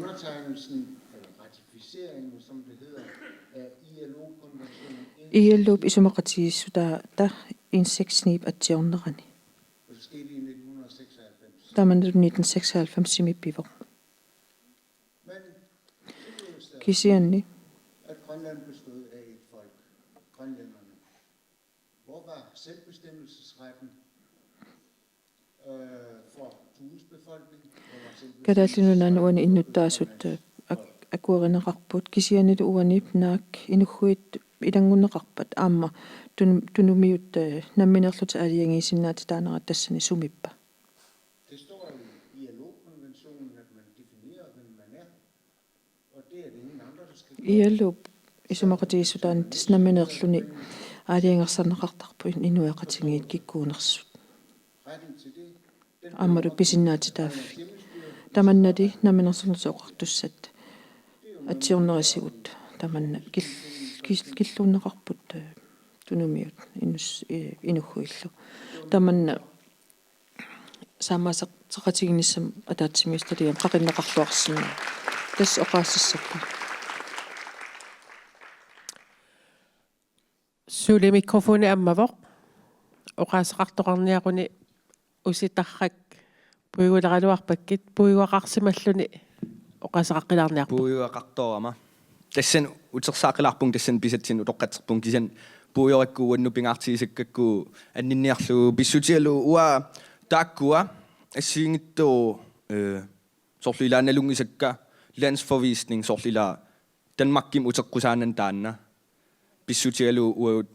ratificeringen, som det hedder, af ILO-konventionen. ILO isumaqatigissu ta inseksnib atjornerani. Og det skete i 1996. Tamannalu 1996 simippiver. Kisianni At Grønland bestod af et folk, grønlænderne. Hvor var selvbestemmelsesretten for Thules befolkning? kadaallinunan uani innuttaasut akuerineqarput kisianilu uanip naak inuhuit ilangunneqarpat aamma tunumiut namminerluta aliangiisinnaati taanerat tassani sumippa. Det står i ILO-konventionen, at man definerer, hvem man er. Og det er det ingen andre, der skal ILO isumaqatigissutaan tasnamminerluni aliangersarneqartarpuin inuaqatingiit kikkuunersut. retten til det. Aammalu pisinnaati taaffi. Tamannati namminersornersuoqartussat atjornerisigut tamanna killuunneqarput tunumiut inuhuillu tamanna saamaaseqatiginnissam ataatsimiistaliam qaqinneqarluarsinna tas oqaassissakku Suuli mikrofoni ammavoq oqaaseqartoqarniaquni usitarrak puiguleqaluarpakkit puiguaqarsimalluni oqaaseqaqqilaarniarpu puiguaqartorama tassan utersaaqqilaarpung tassan pisatsin utoqqatserpung kisan puiorikkuuannu pingaartigisakkakku anninniarlugu pissutialu ua taakkua assiingittu sorlilaanalungisakka landsforvisning sorlila Danmarkim uteqqusaanan taanna pissutialu uut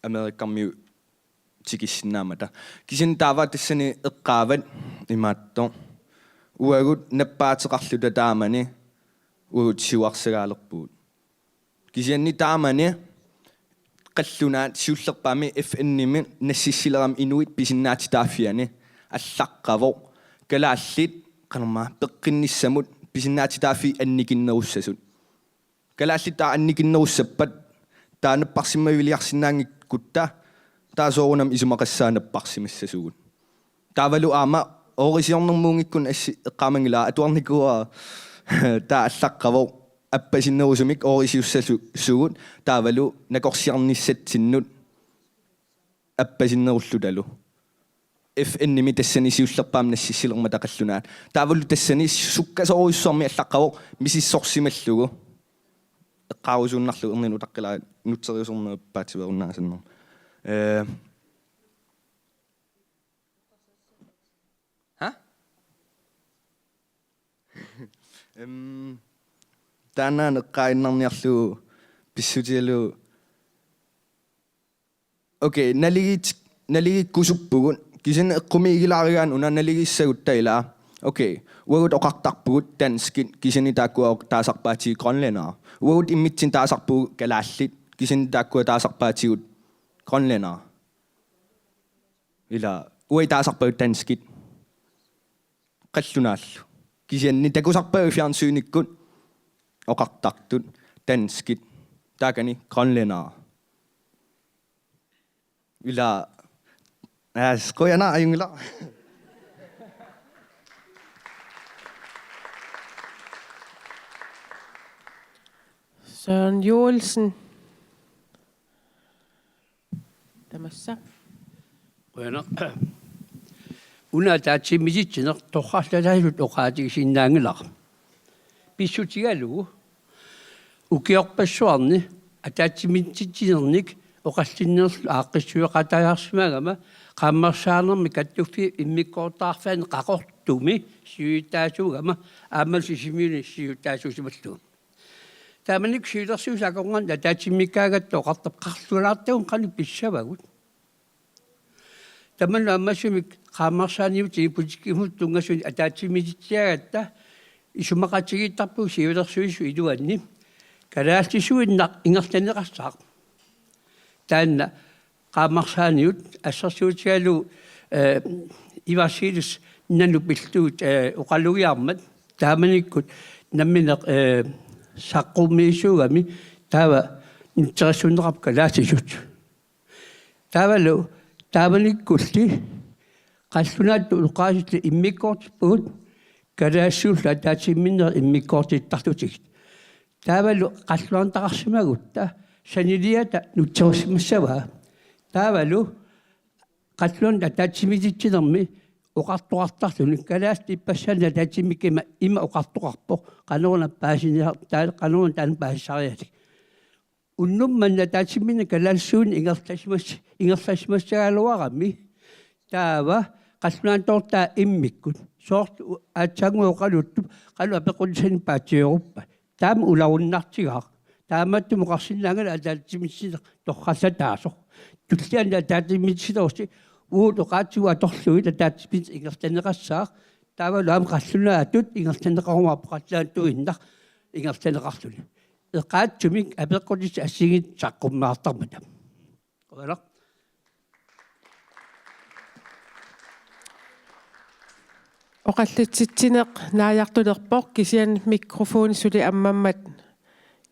Amerikkarmiu tigissinnaamata kisin taava tassani eqqaavat imaatto uagut nappaateqarluta taamani uut siuarsagaalerpuut kisianni taamani qallunaat siullerpaami FN-nimi nassissileram inuit pisinnaati taaffiani allaqqavo kalaallit qanerma peqqinnissamut pisinnaati taaffi annikinnerussasut kalaallit taa annikinnerussappat taanapparsimaviliarsinnaangikkutta taasuorunam isumaqassaanapparsimissasugut taavalu aama orisiornermuungikkun assi eqqaamangila atuarnikua taallaqqavo appasinnerusumik orisiussasugut taavalu nakorsiarnissattinnut appasinnerullutalu if innimi tassani siullerpaam nassissilerma taqallunaat taavalu tassani sukkasoruissormi allaqqavo misissorsimallugu eqqaarusuunnarlu erninu taqqilaa nutseriosornerpaatsiverunnaasannor Tänä neqqainnarniarlu pissutialu okei naligit kusuppugut kisin eqqumiigilaarigaan una naligissagutta okei uagut oqartarpugut danskit kisini taakkua taasarpaatii grønlændere uagut immitsin taasarpugut kalaallit kisini taakkua taasarpaatigut grønlændere ila uai taasarpagut danskit qallunaallu kisianni takusarpaa fjernsynikkut oqartartut danskit taakani grønlændere ila skoyana ayungila Søren Joelsen. Tamassa. Bueno. Una tachi mijitiner toqarlalalut oqaatigisinnaangilaq. Pissutigalu ukiorpassuarni ataatsimitsittinernik oqallinnerlu aaqqissueqatajaarsimagama qaammarsaanermi kattuffi immikkoortaarfaani qaqortumi siuitaasuugama aamal sisimiuni siuitaasuusimallu. Taamanik siulersuusaqorngan ataatsimmikkaagatto oqartaqarlulaartagun qani pissavagut. Taman ammasumik qaammarsaaniuti putikimut tungasuni ataatsimititsiagatta isumaqatigittarpu siulersuisu iluanni kalaaltisuinnaq ingertaneqarsaaq taanna qaammarsaaniut assarsuutigalu ivasilis nanu pilluut uqalugiarmat taamanikkut nammineq saqqummiisuugami taava nutserassunneqarp kalaatisut taavalu taavanikkulli qallunaattu ulqaasitli immikkoortippugut kalaassууlla ataatsimminner immikkoortittarlutigit taavalu qalluartaqarsimagutta saniliata nutserusmassavaa taavalu qalluan ataatsimititsinermi oqartuqartarluni kalaasti ippassana ataatsimmikkima ima oqartuqarpo qaneruna paasinia qaneruna taan paasissariati unnumman ataatsimminna kalaalsuuni ingerlasmassagaaluarami taava qallunaantoortaa immikkut soort aatsanguoqaluttu qalu apequlisani paatioruppa taama ularunnartigaaq taamattumu qarsinnaangala ataatsimitsiner torrallataasoq tullianna ataatsimitsiterussi uuto qaatsugu atorluit ataatsimits ingertaneqassaaq taavalu aam qallunaatut ingertaneqarumaarpo qallaantuinnaq ingertaneqarluni eqaatsumik apequlis assigit saqqummaartarmata qala Oqallitsittineq naajartulerpoq kisian mikrofonisuli ammammat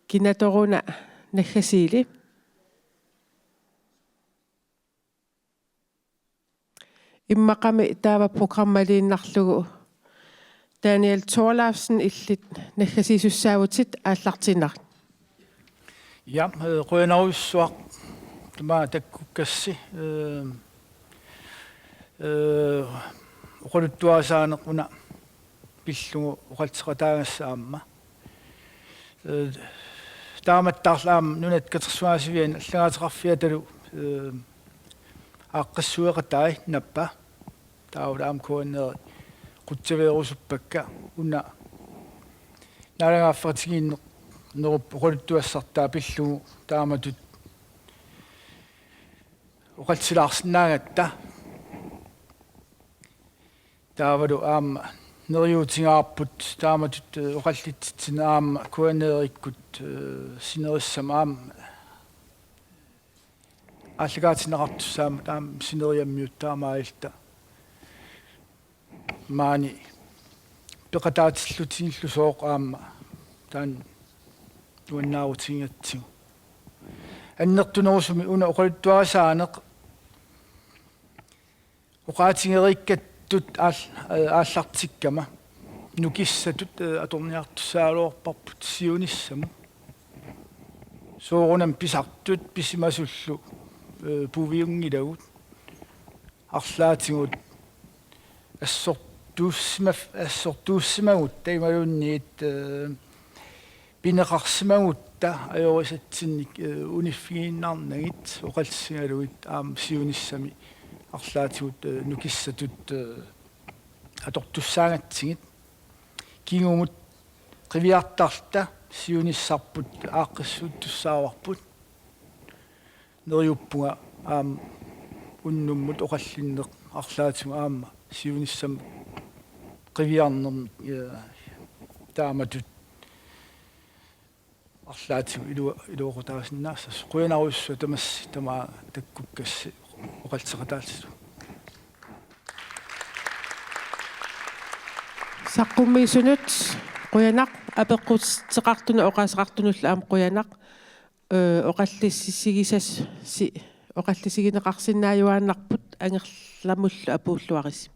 kinatoruna naggasiili immaqami taava programmaliinnarlugu Daniel Thorlafsen illit naggasiisussaavutit aallartinaq Ja, rønavussuaq tama takkukassi uquluttuasaanequna pillugu uqaltiqataagassaamma taamattaarlaam nunat katersuaasivian allagaatiqarfiatalu aaqqassueqataai nappa taulaam kuanneeri qutsaveerusuppakka una naalagaaffartigiinne nerup uquluttuassartaa pillugu taamatut uqaltilaarsinnaagatta taavalu aamma neriutigaarput taamatut uqallitsitsina aamma kuanneerikkut sinerissama aamma allagaatineqartussaama taam sineriammiut taamaailta maani peqataatillutiillu sooq aamma taan tuannaarutingatsigu annertunerusumi una uqaluttuasaaneq Uqaatigerikkattut aallartikkama nukissatut atorniartussaaluorparput siunissamu soorunam pisartut pisimasullu puviungilagut arlaatingut assortuussimagut taimalunniit pineqarsimagutta ajorisatsinnik uniffigiinnaarnagit oqalsingaluit siunissami arlaatigut nukissatut atortussaangatsigit kingumut qiviartarta siunissarput aaqqissuuttussaawarput neriuppunga unnummut oqallinneq arlaatigu aamma siunissam qiviarnermi taamatut arlaatigu iluoqutaasinnaassa quinaruissua tamassi tamaa takkukkassi oqalseqataalsilu саққуммиисунут қуянақ апеққутсеқартуна оқаасеқартунулла аама қуянақ оқаллиссигисас оқаллисигинеқарсинааюааннарпут ангерламуллу апууллуарис